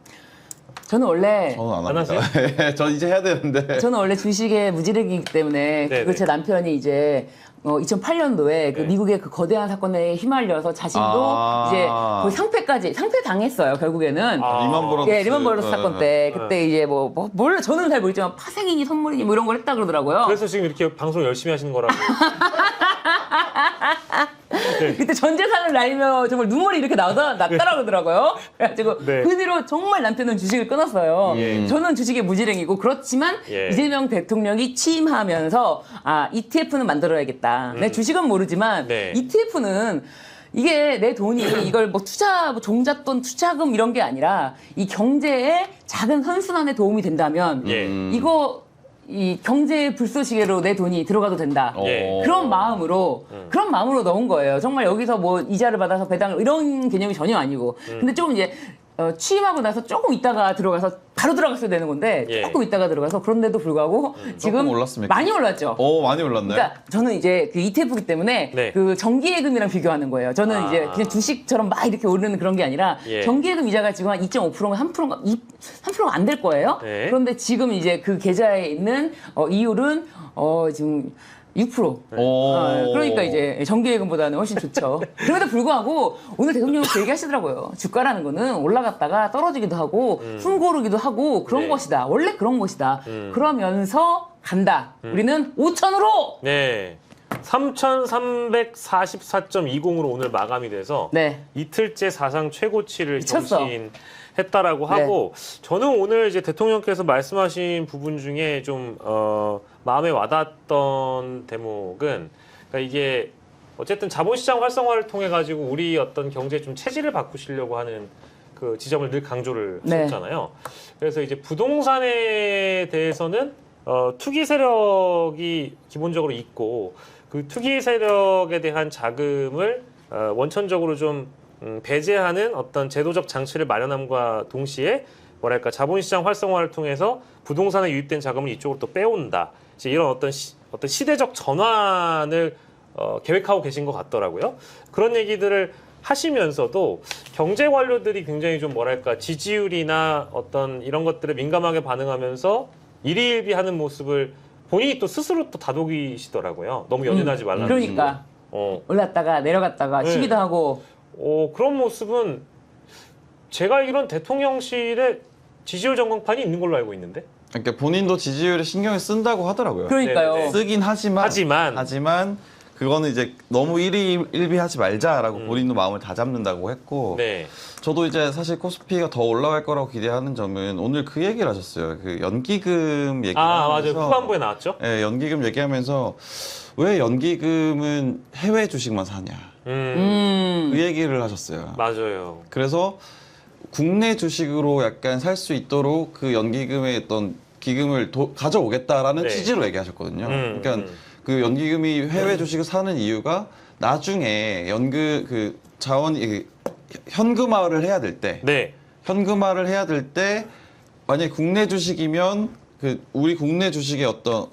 저는 원래 저는 안 안 합니다. 전 이제 해야 되는데. 저는 원래 주식에 무지르기이기 때문에 네네. 그 제 남편이 이제 2008년도에 그 네. 미국의 그 거대한 사건에 휘말려서 자신도 이제 거의 상패 당했어요 결국에는. 리만 브러더스. 예, 리먼 브러더스 사건 때 네. 그때 이제 몰라 저는 잘 모르지만 파생이니 선물이니 뭐 이런 걸 했다 그러더라고요. 그래서 지금 이렇게 방송 열심히 하시는 거라고. 그때 전 재산을 날리며 정말 눈물이 이렇게 났다라고 그러더라고요. 그래가지고 네. 그 뒤로 정말 남편은 주식을 끊었어요. 저는 주식에 무지랭이고 그렇지만 예. 이재명 대통령이 취임하면서 ETF는 만들어야겠다. 내 주식은 모르지만 네. ETF는 이게 내 돈이 이걸 뭐 투자, 뭐 종잣돈, 투자금 이런 게 아니라 이 경제의 작은 선순환에 도움이 된다면 예. 이거 이 경제의 불쏘시개로 내 돈이 들어가도 된다. 예. 그런 마음으로 넣은 거예요. 정말 여기서 뭐 이자를 받아서 배당을 이런 개념이 전혀 아니고. 근데 조금 이제 취임하고 나서 조금 있다가 들어가서 바로 들어갔어야 되는 건데 예. 조금 있다가 들어가서 그런데도 불구하고 지금 올랐습니까? 많이 올랐죠. 많이 올랐네. 그러니까 저는 이제 그 ETF이기 때문에 네. 그 정기예금이랑 비교하는 거예요. 저는 이제 그냥 주식처럼 막 이렇게 오르는 그런 게 아니라 예. 정기예금 이자가 지금 한 2.5%가 3%가 안 될 거예요. 네. 그런데 지금 이제 그 계좌에 있는 이율은 지금 6%. 그러니까 이제 정기예금보다는 훨씬 좋죠. 그럼에도 불구하고 오늘 대통령이 그 얘기하시더라고요. 주가라는 거는 올라갔다가 떨어지기도 하고 숨고르기도 하고 그런 네. 것이다. 원래 그런 것이다. 그러면서 간다. 우리는 5천으로. 네. 3,344.20으로 오늘 마감이 돼서 네. 이틀째 사상 최고치를 미쳤어. 경신했다라고 하고 저는 오늘 이제 대통령께서 말씀하신 부분 중에 좀 마음에 와닿았던 대목은 그러니까 이게 어쨌든 자본시장 활성화를 통해 가지고 우리 어떤 경제 좀 체질을 바꾸시려고 하는 그 지점을 늘 강조를 네. 하셨잖아요. 그래서 이제 부동산에 대해서는 투기 세력이 기본적으로 있고 그 투기 세력에 대한 자금을 원천적으로 좀 배제하는 어떤 제도적 장치를 마련함과 동시에 뭐랄까 자본시장 활성화를 통해서 부동산에 유입된 자금을 이쪽으로 또 빼온다. 이제 이런 어떤 시대적 전환을 계획하고 계신 것 같더라고요. 그런 얘기들을 하시면서도 경제 관료들이 굉장히 좀 뭐랄까 지지율이나 어떤 이런 것들에 민감하게 반응하면서 일희일비하는 모습을 본인이 또 스스로 또 다독이시더라고요. 너무 연연하지 말라는 그러니까 식으로. 올랐다가 내려갔다가 네. 쉬기도 하고 그런 모습은 제가 알기로는 대통령실에 지지율 전광판이 있는 걸로 알고 있는데. 그러니까 본인도 지지율에 신경을 쓴다고 하더라고요. 그러니까요. 네네네. 쓰긴 하지만 그거는 이제 너무 일희일비하지 말자라고 본인도 마음을 다잡는다고 했고 네. 저도 이제 사실 코스피가 더 올라갈 거라고 기대하는 점은 오늘 그 얘기를 하셨어요. 그 연기금 얘기를 맞아요. 하면서 후반부에 나왔죠. 예, 연기금 얘기하면서 왜 연기금은 해외 주식만 사냐 그 얘기를 하셨어요. 맞아요. 그래서 국내 주식으로 약간 살 수 있도록 그 연기금의 어떤 기금을 가져오겠다라는 네. 취지로 얘기하셨거든요. 그러니까 그 연기금이 해외 주식을 사는 이유가 나중에 그 자원이 현금화를 해야 될 때, 네. 현금화를 해야 될 때 만약에 국내 주식이면 그 우리 국내 주식의 어떤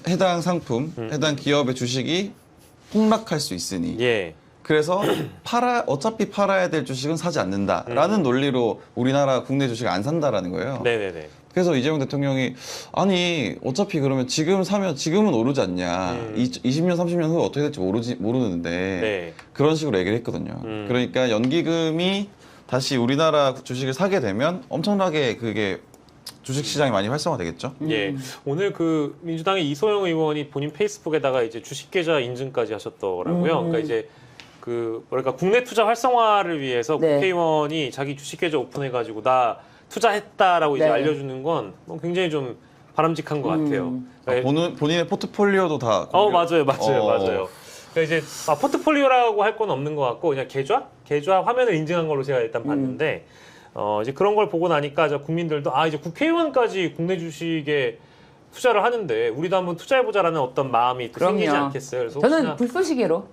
해당 상품, 해당 기업의 주식이 폭락할 수 있으니 예. 그래서 어차피 팔아야 될 주식은 사지 않는다라는 논리로 우리나라 국내 주식을 안 산다라는 거예요. 네네네. 그래서 이재명 대통령이 아니 어차피 그러면 지금 사면 지금은 오르지 않냐 20년 30년 후에 어떻게 될지 모르는데 네. 그런 식으로 얘기를 했거든요. 그러니까 연기금이 다시 우리나라 주식을 사게 되면 엄청나게 그게 주식시장이 많이 활성화되겠죠. 예. 오늘 그 민주당의 이소영 의원이 본인 페이스북에다가 이제 주식 계좌 인증까지 하셨더라고요. 그러니까 이제 그 뭐랄까 국내 투자 활성화를 위해서 네. 국회의원이 자기 주식 계좌 오픈해가지고 나 투자했다라고 이제 네. 알려주는 건 굉장히 좀 바람직한 것 같아요. 그러니까 본인의 포트폴리오도 다 맞아요. 그러니까 이제 포트폴리오라고 할 건 없는 것 같고 그냥 계좌 화면을 인증한 걸로 제가 일단 봤는데 이제 그런 걸 보고 나니까 국민들도 이제 국회의원까지 국내 주식에 투자를 하는데 우리도 한번 투자해보자라는 어떤 마음이 또 생기지 않겠어요. 그래서 저는 불쏘시개로.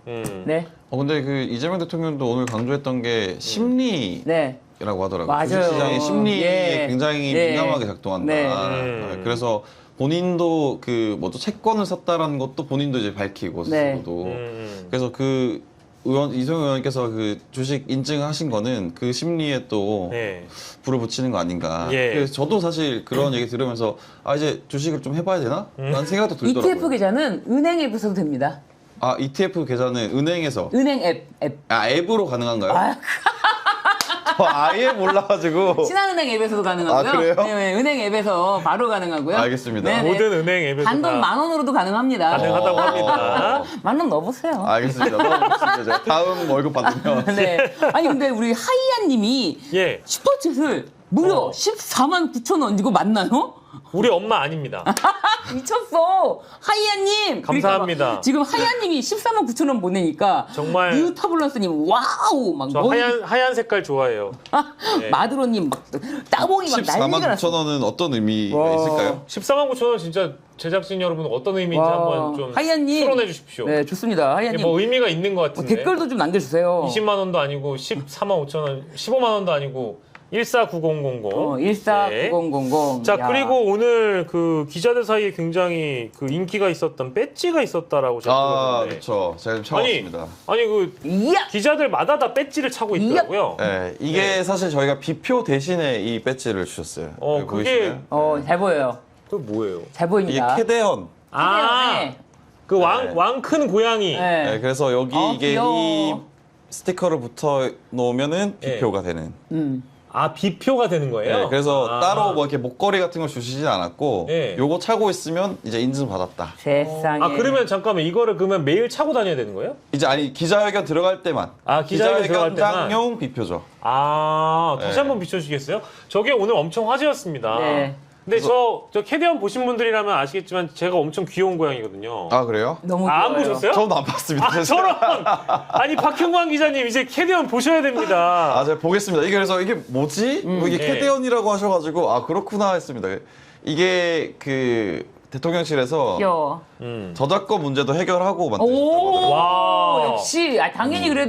네. 근데 그 이재명 대통령도 오늘 강조했던 게 심리라고 네. 하더라고요. 맞아요. 주식시장의 심리에 예. 굉장히 네. 민감하게 작동한다. 네. 그래서 본인도 그 뭐죠 채권을 샀다라는 것도 본인도 이제 밝히고 네. 스스로도. 그래서 그 이소영 의원께서 그 주식 인증하신 거는 그 심리에 또 네. 불을 붙이는 거 아닌가. 예. 그래서 저도 사실 그런 얘기 들으면서 이제 주식을 좀 해봐야 되나? 라는 생각도 들더라고요. ETF 계좌는 은행 앱에서도 됩니다. ETF 계좌는 은행에서 은행 앱. 앱으로 가능한가요? 저 아예 몰라가지고. 신한은행 앱에서도 가능하고요. 아, 그래요? 네, 은행 앱에서 바로 가능하고요. 알겠습니다. 네네. 모든 은행 앱에서 단돈 다 10,000원으로도 가능합니다. 가능하다고 합니다. 10,000원 넣어보세요. 알겠습니다. 넘어가겠습니다. 제가 다음 월급 받으면. 네. 아니 근데 우리 하이안님이 예, 슈퍼챗을 무려 어. 149,000원 이거 맞나요? 우리 엄마 아닙니다. 미쳤어. 하이안님. 감사합니다. 그러니까 지금 하이안님이 149,000원 보내니까 정말 뉴타블러스님 와우 막 저 하얀 색깔 좋아해요. 네. 마드로님 막 따봉이 막 난리가 14만 났어. 9천원은 어떤 의미가 와. 있을까요? 14만 9천 원 진짜 제작진 여러분 어떤 의미인지 와. 한번 좀 하이안님. 풀어내 주십시오. 네 좋습니다. 이게 하이안님. 뭐 의미가 있는 것 같은데. 댓글도 좀 남겨주세요. 20만 원도 아니고 14만 5천 원, 15만 원도 아니고 149000. 149000. 자, 야. 그리고 오늘 그 기자들 사이에 굉장히 그 인기가 있었던 배지가 있었다라고 제가 아, 들었는데. 그렇죠. 제가 좀 아니, 찾아봤습니다. 아니 그 이야. 기자들마다 다 배지를 차고 있더라고요. 네, 이게 사실 저희가 비표 대신에 이 배지를 주셨어요. 어, 여기 그게 보이시나요? 잘 보여요. 그 뭐예요? 잘 이게 보입니다. 캐대헌. 아, 네. 그 네. 왕 큰 고양이. 네. 네, 그래서 여기 이게 귀여워. 이 스티커를 붙여 놓으면은 비표가 되는. 아, 비표가 되는 거예요? 네, 그래서 아. 따로 뭐 이렇게 목걸이 같은 걸 주시진 않았고 네. 요거 차고 있으면 이제 인증 받았다. 세상에. 아, 그러면 잠깐만 이거를 그러면 매일 차고 다녀야 되는 거예요? 이제 아니 기자회견 들어갈 때만. 아, 기자회견 들어갈 때만? 기자회견장용 비표죠. 아, 다시 네. 한번 비춰주시겠어요? 저게 오늘 엄청 화제였습니다. 네. 근데 저 캐디언 보신 분들이라면 아시겠지만 제가 엄청 귀여운 고양이거든요. 아 그래요? 너무 안 귀여워요. 보셨어요? 저는 안 봤습니다. 아, 저런! 아니, 박형광 기자님, 이제 캐디언 보셔야 됩니다. 아, 제가 보겠습니다. 이게 그래서 이게 뭐지? 뭐 이게 네. 캐대헌이라고 하셔가지고 아 그렇구나 했습니다. 이게 그 대통령실에서 귀여워. 저작권 문제도 해결하고 만드셨다고 오, 하더라고요. 와. 역시 당연히 그래야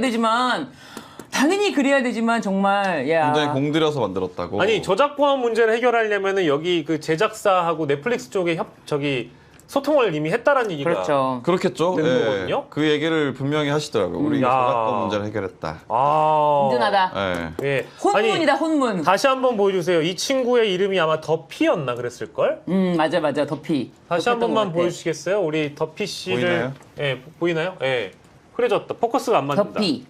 되지만 정말 야. 굉장히 공들여서 만들었다고. 아니, 저작권 문제를 해결하려면은 여기 그 제작사하고 넷플릭스 쪽에 소통을 이미 했다라는 얘기가. 그렇죠. 그렇겠죠. 되는 예. 거거든요? 그 얘기를 분명히 하시더라고요. 우리가 야. 저작권 문제를 해결했다. 아. 든든하다. 예. 예. 혼문이다 혼문. 아니, 다시 한번 보여주세요. 이 친구의 이름이 아마 더피였나 그랬을걸? 맞아 더피. 다시 한 덥했던 번만 것 같아. 보여주시겠어요? 우리 더피 씨를. 보이나요? 예, 보이나요? 예. 흐려졌다. 포커스가 안 맞는다. 더피.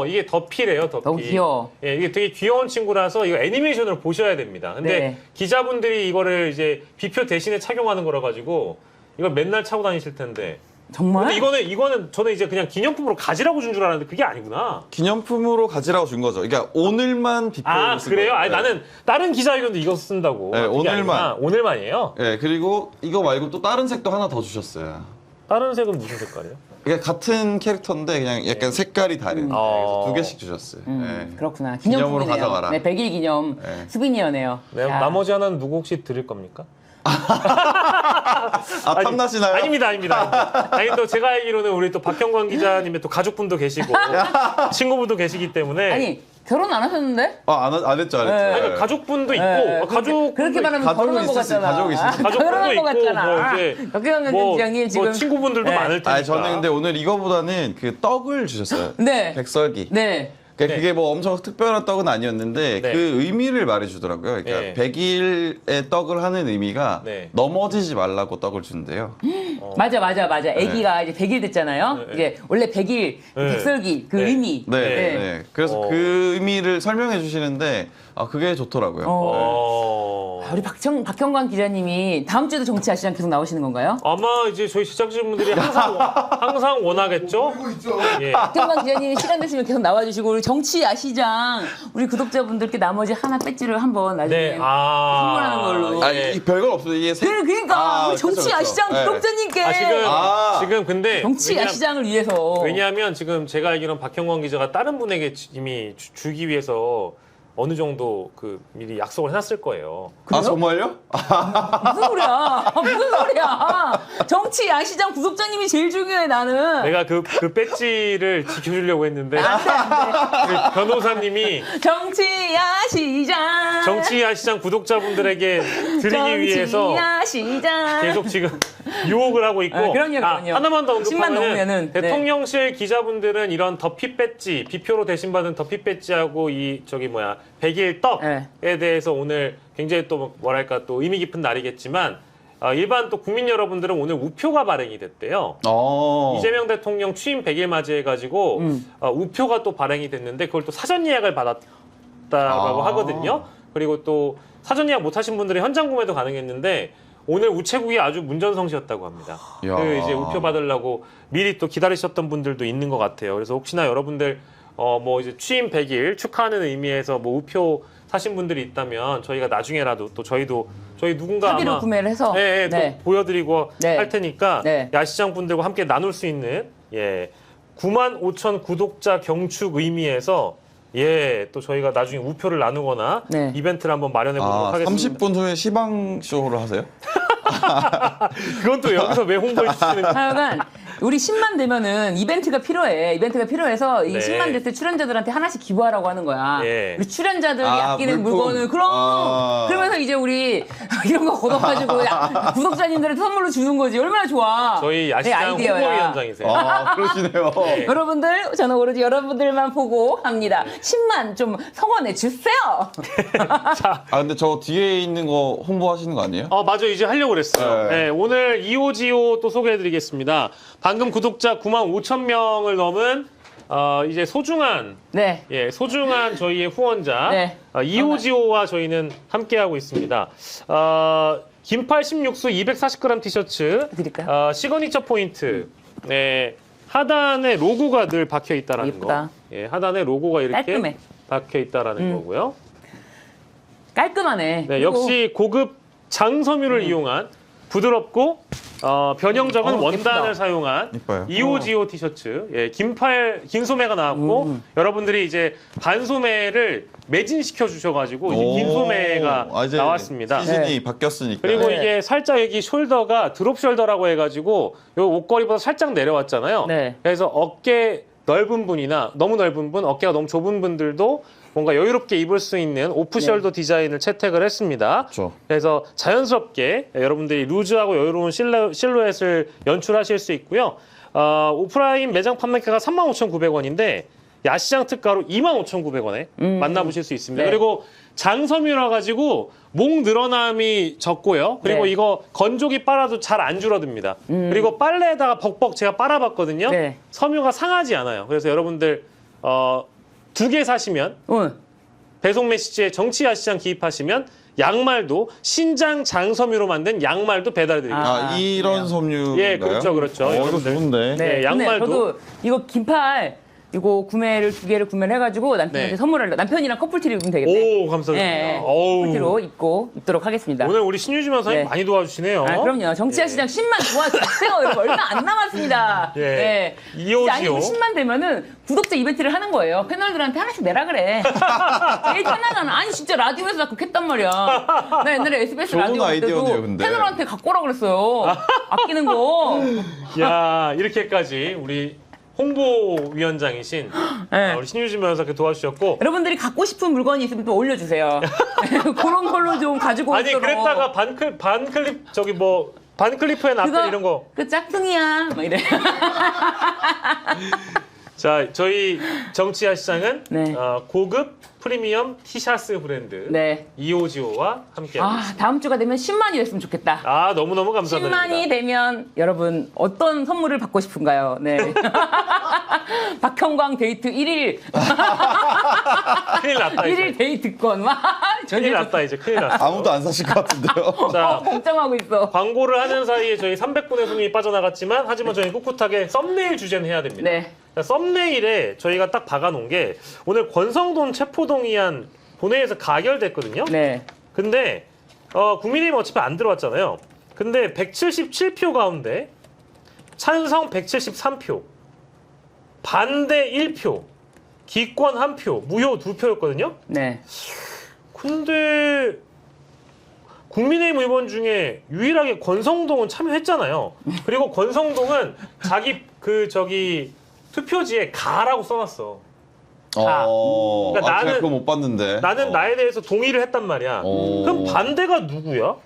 이게 더피래요, 더피. 너무 귀여워. 예, 이게 되게 귀여운 친구라서 이거 애니메이션으로 보셔야 됩니다. 근데 네. 기자분들이 이거를 이제 비표 대신에 착용하는 거라 가지고 이걸 맨날 차고 다니실 텐데. 정말? 근데 이거는 저는 이제 그냥 기념품으로 가지라고 준 줄 알았는데 그게 아니구나. 기념품으로 가지라고 준 거죠. 그러니까 오늘만 비표를 아, 쓴 그래요? 거예요. 아니, 예. 나는 다른 기자회견도 이거 쓴다고. 네, 그게 오늘만. 아니구나. 오늘만이에요? 예, 그리고 이거 말고 또 다른 색도 하나 더 주셨어요. 다른 색은 무슨 색깔이에요? 그러니까 같은 캐릭터인데 그냥 약간 색깔이 다른. 그래서 2개씩 주셨어요. 예. 그렇구나. 기념으로 기념품이네요. 가져가라. 네, 100일 기념 네. 수비니어네요. 네, 야. 나머지 하나는 누구 혹시 드릴 겁니까? 아, 탐나시나요? 아닙니다. 아니, 또 제가 알기로는 우리 또 박형광 기자님의 또 가족분도 계시고 친구분도 계시기 때문에. 아니 결혼 안 하셨는데? 안 했죠, 안 했죠. 네. 아니, 가족분도 있고, 네, 가족. 그렇게 말하면 가족은 결혼한 것 있으시- 같잖아. 가족이 있으시- 가족분도 결혼한 것 있고, 같잖아. 뭐 이제. 박경영 뭐, 위원장이 지금 뭐 친구분들도 네. 많을 테니까. 아니, 저는 근데 오늘 이거보다는 그 떡을 주셨어요. 네. 백설기. 네. 그러니까 네. 그게 뭐 엄청 특별한 떡은 아니었는데 네. 그 의미를 말해주더라고요. 그러니까 네. 100일의 떡을 하는 의미가 네. 넘어지지 말라고 떡을 준대요. 맞아. 아기가 이제 100일 됐잖아요. 네. 이제 원래 100일 네. 백설기 그 네. 의미. 네, 네. 네. 그래서 그 의미를 설명해 주시는데 그게 좋더라고요. 우리 박형광 기자님이 다음 주에도 정치 아시장 계속 나오시는 건가요? 아마 이제 저희 제작진분들이 항상 원하겠죠? 예. 박형광 기자님 시간 되시면 계속 나와주시고 우리 정치 아시장 우리 구독자분들께 나머지 하나 배지를 한번 나중에 네, 선물하는 걸로. 이 별건 없어요. 이게 그러니까 우리 정치 그쵸, 그쵸. 아시장 네. 구독자님께 지금 근데. 정치 아시장을 위해서 왜냐하면 지금 제가 알기로는 박형광 기자가 다른 분에게 이미 주기 위해서 어느 정도 그 미리 약속을 해놨을 거예요. 아 정말요? 무슨 소리야? 정치 야시장 구독자님이 제일 중요해 나는. 내가 그 배지를 지켜주려고 했는데 안돼. 그 변호사님이 정치 야시장. 정치 야시장 구독자분들에게 드리기 위해서 야시장. 계속 지금 유혹을 하고 있고. 그럼요. 하나만 더 10만 넘으면은, 언급하면 대통령실 기자분들은 이런 더피 배지, 비표로 대신받은 더피 배지하고 이 100일 떡에 대해서 오늘 굉장히 또 뭐랄까 또 의미 깊은 날이겠지만 일반 또 국민 여러분들은 오늘 우표가 발행이 됐대요. 이재명 대통령 취임 100일 맞이해가지고 우표가 또 발행이 됐는데 그걸 또 사전 예약을 있었다고 하거든요. 그리고 또 사전 예약 못하신 분들은 현장 구매도 가능했는데 오늘 우체국이 아주 문전성시였다고 합니다. 이야. 그 이제 우표 받으려고 미리 또 기다리셨던 분들도 있는 것 같아요. 그래서 혹시나 여러분들 뭐 이제 취임 100일 축하하는 의미에서 뭐 우표 사신 분들이 있다면 저희가 나중에라도 또 저희 누군가 사비로 아마 구매를 해서 네, 네. 또 보여드리고 네. 할 테니까 네. 야시장 분들과 함께 나눌 수 있는 95,000 구독자 경축 의미에서 또 저희가 나중에 우표를 나누거나 네. 이벤트를 한번 마련해 보도록 하겠습니다. 30분 후에 시방 쇼를 하세요? 그건 또 여기서 왜 홍보해 주시는 거예요? 하여간 우리 10만 되면은 이벤트가 필요해. 이벤트가 필요해서 이 네. 10만 됐을 때 출연자들한테 하나씩 기부하라고 하는 거야. 예. 우리 출연자들이 아, 아끼는 물품. 물건을 그러면서 이제 우리 이런 거 걷어가지고 구독자님들한테 선물로 주는 거지. 얼마나 좋아. 저희 내 야시장 아이디어야. 홍보위원장이세요. 그러시네요. 여러분들 저는 오로지 여러분들만 보고 합니다. 10만 좀 성원해 주세요. 근데 저 뒤에 있는 거 홍보하시는 거 아니에요? 맞아요. 이제 하려고 그랬어요. 네. 네, 오늘 이오지오 또 소개해드리겠습니다. 방금 구독자 95,000명을 넘은 이제 소중한 네. 소중한 저희의 후원자 네. 이오지오와 저희는 함께하고 있습니다. 긴팔 16수 240g 티셔츠 드릴까요? 시그니처 포인트 하단에 로고가 늘 박혀 있다라는 예쁘다. 거. 하단에 로고가 이렇게 깔끔해. 박혀 있다라는 거고요. 깔끔하네. 네, 그리고 역시 고급 장섬유를 이용한 부드럽고 변형적인 원단을 예쁘다. 사용한 이뻐요. 이오지오 티셔츠. 긴 소매가 나왔고 여러분들이 이제 반 소매를 매진시켜 주셔가지고 이제 긴 소매가 이제 나왔습니다. 시즌이 바뀌었으니까. 그리고 네. 이게 살짝 여기 숄더가 드롭 숄더라고 해가지고 요 옷걸이보다 살짝 내려왔잖아요. 네. 그래서 어깨 넓은 분이나 너무 넓은 분, 어깨가 너무 좁은 분들도 뭔가 여유롭게 입을 수 있는 오프숄더 디자인을 채택을 했습니다. 그렇죠. 그래서 자연스럽게 여러분들이 루즈하고 여유로운 실루엣을 연출하실 수 있고요. 오프라인 매장 판매가가 35,900원인데 야시장 특가로 25,900원에 만나보실 수 있습니다. 네. 그리고 장섬유라 가지고 목 늘어남이 적고요. 그리고 네. 이거 건조기 빨아도 잘 안 줄어듭니다. 그리고 빨래에다가 벅벅 제가 빨아봤거든요. 네. 섬유가 상하지 않아요. 그래서 여러분들 2개 사시면 배송 메시지에 정치 야시장 기입하시면 양말도 신장 장섬유로 만든 양말도 배달해드립니다. 이런 섬유. 예, 그렇죠, 그렇죠. 이거 여러분들. 좋은데. 네, 양말도. 근데 저도 이거 긴팔 이거 구매를 2개를 구매를 해가지고 남편한테 네. 선물하려고. 남편이랑 커플티를 입으면 되겠네. 오, 감사드립니다. 네. 어우. 커플티로 입도록 하겠습니다. 오늘 우리 신유주 변호사님 네. 많이 도와주시네요. 그럼요. 정치화 시장 10만 도와주세요. 여러분 얼마 안 남았습니다. 예. 네. 이오지오. 아니 10만 되면은 구독자 이벤트를 하는 거예요. 패널들한테 하나씩 내라 그래. 제일 편하잖아. 아니 진짜 라디오에서 나 그렇게 했단 말이야. 나 옛날에 SBS 좋은 라디오 할 때도 아이디어네요, 근데. 패널한테 갖고 오라 그랬어요. 아끼는 거. 야, 이렇게까지 우리 홍보위원장이신 네. 우리 신유주 변호사께 도와주셨고. 여러분들이 갖고 싶은 물건이 있으면 또 올려주세요. 그런 걸로 좀 가지고 아니, 오도록. 그랬다가 반클립, 저기 뭐, 반클리프의 앞에 이런 거. 그 짝퉁이야. 막 이래. 자, 저희 정치야 시장은 네. 고급 프리미엄 티셔츠 브랜드 네. 이오지오와 함께하고 있습니다. 다음 주가 되면 10만이 됐으면 좋겠다. 너무너무 감사드립니다. 10만이 되면 여러분 어떤 선물을 받고 싶은가요? 네. 박형광 데이트 1일. 큰일 났다, 이제. 1일 데이트권. 와, 큰일 났다, 이제. 큰일 났어. 아무도 안 사실 것 같은데요. 자, 걱정하고 있어. 광고를 하는 사이에 저희 300분의 손님이 빠져나갔지만 하지만 저희 꿋꿋하게 썸네일 주제는 해야 됩니다. 네. 자, 썸네일에 저희가 딱 박아놓은 게 오늘 권성동 체포동의안 본회의에서 가결됐거든요. 네. 근데 국민의힘 어차피 안 들어왔잖아요. 근데 177표 가운데 찬성 173표, 반대 1표, 기권 1표, 무효 2표였거든요. 네. 근데 국민의힘 의원 중에 유일하게 권성동은 참여했잖아요. 그리고 권성동은 자기 투표지에 가라고 써놨어. 그러니까 제가 나는- 그거 못 봤는데. 나는 나에 대해서 동의를 했단 말이야. 어. 그럼 반대가 누구야?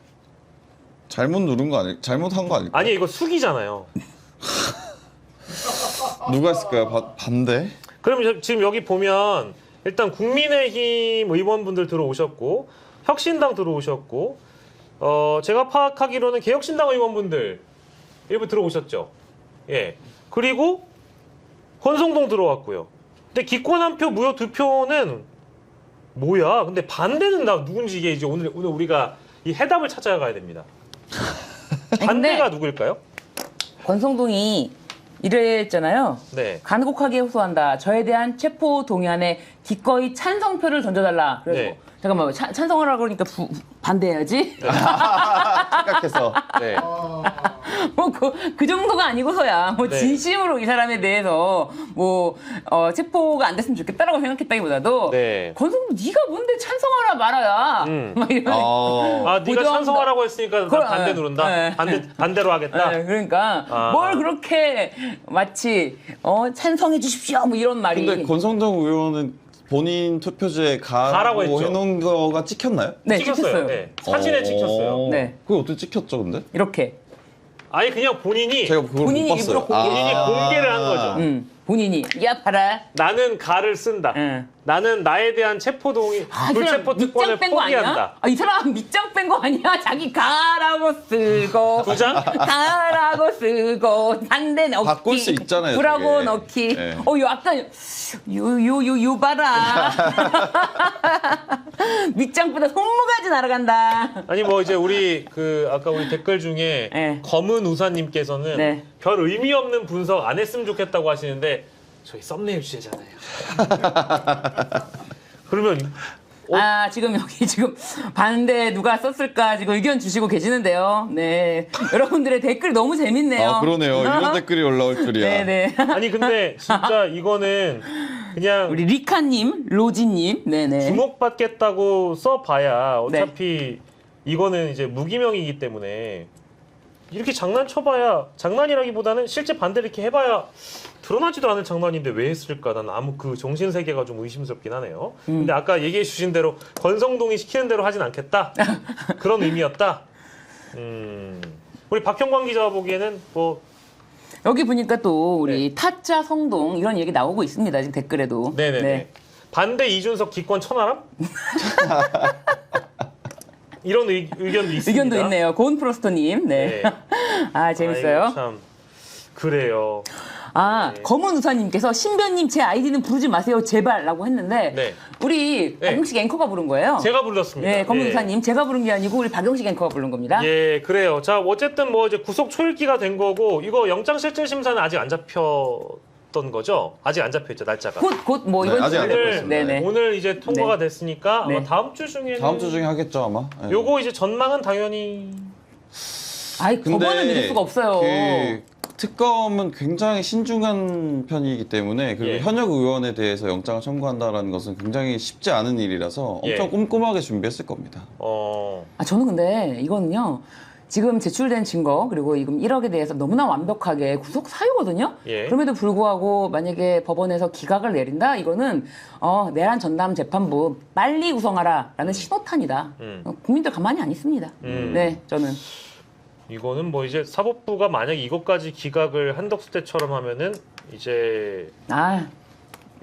잘못 누른 거 아니? 잘못한 거 아닐까? 아니 이거 숙이잖아요. 누가 했을까요? 반대? 그럼 지금 여기 보면 일단 국민의힘 의원분들 들어오셨고 혁신당 들어오셨고 제가 파악하기로는 개혁신당 의원분들 일부 들어오셨죠. 예. 그리고 권성동 들어왔고요. 근데 기권 1표, 무효 2표는 뭐야? 근데 반대는 나 누군지 이게 이제 오늘 우리가 이 해답을 찾아가야 됩니다. 반대가 누구일까요? 권성동이 이랬잖아요. 네. 간곡하게 호소한다. 저에 대한 체포 동의안에 기꺼이 찬성표를 던져달라. 그래서 네. 잠깐만 찬성하라고 그러니까 반대해야지. 생각해서. 네. 뭐 그 정도가 아니고서야 뭐 네. 진심으로 이 사람에 대해서 뭐 체포가 안 됐으면 좋겠다라고 생각했다기보다도 네. 권성동 네가 뭔데 찬성하라 말아야 막 이런. 아, 네가 보정한다. 찬성하라고 했으니까 난 그럼, 반대 누른다. 네. 반대로 하겠다. 네, 그러니까 아. 뭘 그렇게 마치 찬성해 주십시오 뭐 이런 말이. 근데 권성동 의원은 본인 투표지에 가라고 가라고 했죠. 해놓은 거가 찍혔나요? 네, 찍혔어요. 찍혔어요. 네. 사진에 찍혔어요. 네. 그게 어떻게 찍혔죠, 근데? 이렇게 아예 그냥 본인이 제가 그걸 본인이 못 봤어요. 일부러 본인이 공개를 한 거죠. 본인이 야 봐라. 나는 가를 쓴다. 응. 나는 나에 대한 체포 동의, 불체포 특권을 밑장 뺀 거 아니야? 포기한다. 이 사람 밑장 뺀 거 아니야? 자기 가라고 쓰고 두 장? 가라고 쓰고 반대 넣기 바꿀 수 있잖아요, 구라고 되게. 넣기. 네. 요 아까 요 봐라. 밑장 빼다 손모가지 날아간다. 아니 뭐 이제 우리 아까 우리 댓글 중에 네. 검은 우사님께서는 네. 별 의미 없는 분석 안 했으면 좋겠다고 하시는데 저희 썸네일 주제잖아요. 그러면 지금 여기 지금 반대 누가 썼을까 지금 의견 주시고 계시는데요. 네. 여러분들의 댓글 너무 재밌네요. 아, 그러네요. 이런 댓글이 올라올 줄이야. 네네. 아니 근데 진짜 이거는 그냥 우리 리카님, 로지님, 네네. 주목받겠다고 써봐야 어차피 이거는 이제 무기명이기 때문에 이렇게 장난쳐봐야 장난이라기보다는 실제 반대를 이렇게 해봐야 드러나지도 않을 장난인데 왜 했을까? 난 아무 그 정신세계가 좀 의심스럽긴 하네요. 근데 아까 얘기해 주신 대로 권성동이 시키는 대로 하진 않겠다? 그런 의미였다? 우리 박형광 기자가 보기에는 뭐 여기 보니까 또 우리 타짜 성동 이런 얘기 나오고 있습니다. 지금 댓글에도. 네네네. 네. 반대 이준석 기권 천하람? 이런 의견도 있습니다. 의견도 있네요. 고은 프로스터님. 네. 네. 아 재밌어요. 아이고, 참 그래요. 네. 검은 우사님께서 신변님 제 아이디는 부르지 마세요 제발라고 했는데 네. 우리 네. 박영식 앵커가 부른 거예요. 제가 불렀습니다. 네, 검은 예. 우사님 제가 부른 게 아니고 우리 박영식 앵커가 부른 겁니다. 예, 그래요. 자, 어쨌든 뭐 이제 구속 초읽기가 된 거고 이거 영장실질심사는 아직 안 잡혔던 거죠? 아직 안 잡혀있죠, 날짜가. 곧 뭐 네, 이번 아직 주에 안 될 잡혔습니다. 거예요. 네네. 오늘 이제 통과가 네. 됐으니까 아마 네. 다음 주 중에는 다음 주 중에 하겠죠, 아마. 네. 요거 이제 전망은 당연히 법원은 믿을 수가 없어요. 그 특검은 굉장히 신중한 편이기 때문에 그리고 예. 현역 의원에 대해서 영장을 청구한다는 것은 굉장히 쉽지 않은 일이라서 엄청 예. 꼼꼼하게 준비했을 겁니다. 저는 근데 이거는요. 지금 제출된 증거 그리고 지금 1억에 대해서 너무나 완벽하게 구속 사유거든요. 예. 그럼에도 불구하고 만약에 법원에서 기각을 내린다 이거는 내란 전담 재판부 빨리 구성하라라는 신호탄이다. 국민들 가만히 안 있습니다. 네, 저는. 이거는 뭐 이제 사법부가 만약 이것까지 기각을 한덕수 때처럼 하면은 이제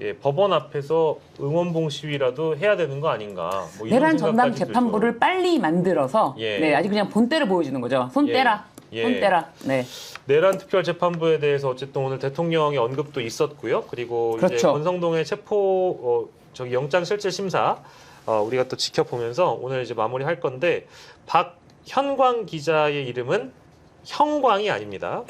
예, 법원 앞에서 응원봉 시위라도 해야 되는 거 아닌가. 뭐 이런 내란 전담 생각까지 재판부를 빨리 만들어서 예. 네, 아주 그냥 본때를 보여주는 거죠. 손 예. 떼라. 예. 손 떼라. 네. 내란 특별재판부에 대해서 어쨌든 오늘 대통령의 언급도 있었고요. 그리고 이제 그렇죠. 권성동의 영장 실질 심사 우리가 또 지켜보면서 오늘 이제 마무리할 건데 박현광 기자의 이름은 형광이 아닙니다.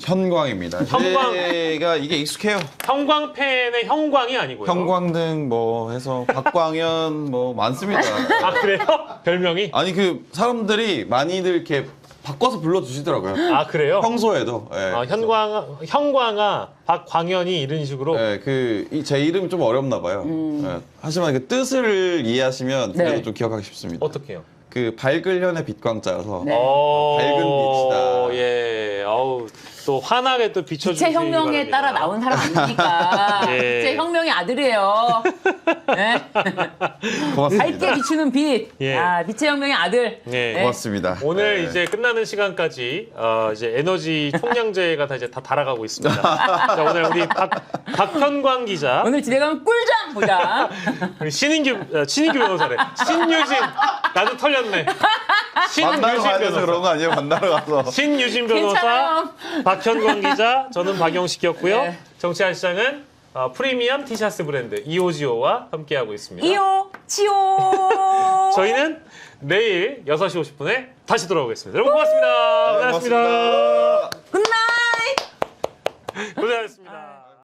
현광입니다. 현광. 제가 이게 익숙해요. 형광펜의 형광이 아니고요. 형광등 뭐 해서 박광현 뭐 많습니다. 아 그래요? 별명이? 아니 그 사람들이 많이들 이렇게 바꿔서 불러주시더라고요. 아 그래요? 평소에도. 예. 형광아, 박광현이 이런 식으로. 네, 제 이름이 좀 어렵나 봐요. 예. 하지만 그 뜻을 이해하시면 그래도 네. 좀 기억하기 쉽습니다. 어떻게 해요? 그 밝을 현의 빛광자여서 네. 밝은 빛이다. 예, 아우 또 환하게 또 비춰주시기 빛의 혁명에 바랍니다. 따라 나온 사람 아닙니까? 예. 빛의 혁명의 아들이에요. 네? 고맙습니다. 밝게 비추는 빛. 예. 빛의 혁명의 아들. 예. 네. 고맙습니다. 오늘 네. 이제 끝나는 시간까지 이제 에너지 총량제가 다 이제 다 달아가고 있습니다. 자, 오늘 우리 박현광 기자, 오늘 집에 가면 꿀잠 보자. 우리 신인규 변호사래. 신유진, 나도 털렸네. 만나러 가야 돼서 변호사. 그런 거 아니에요? 만나러 가서. 신유진 변호사, 괜찮아요. 박현광 기자, 저는 박영식이었고요. 네. 정치한 시장은 프리미엄 티셔츠 브랜드 이오지오와 함께하고 있습니다. 이오 치오. 저희는 내일 6시 50분에 다시 돌아오겠습니다. 여러분 고맙습니다. 네, 고맙습니다. 고맙습니다. 굿나잇. 고생하셨습니다.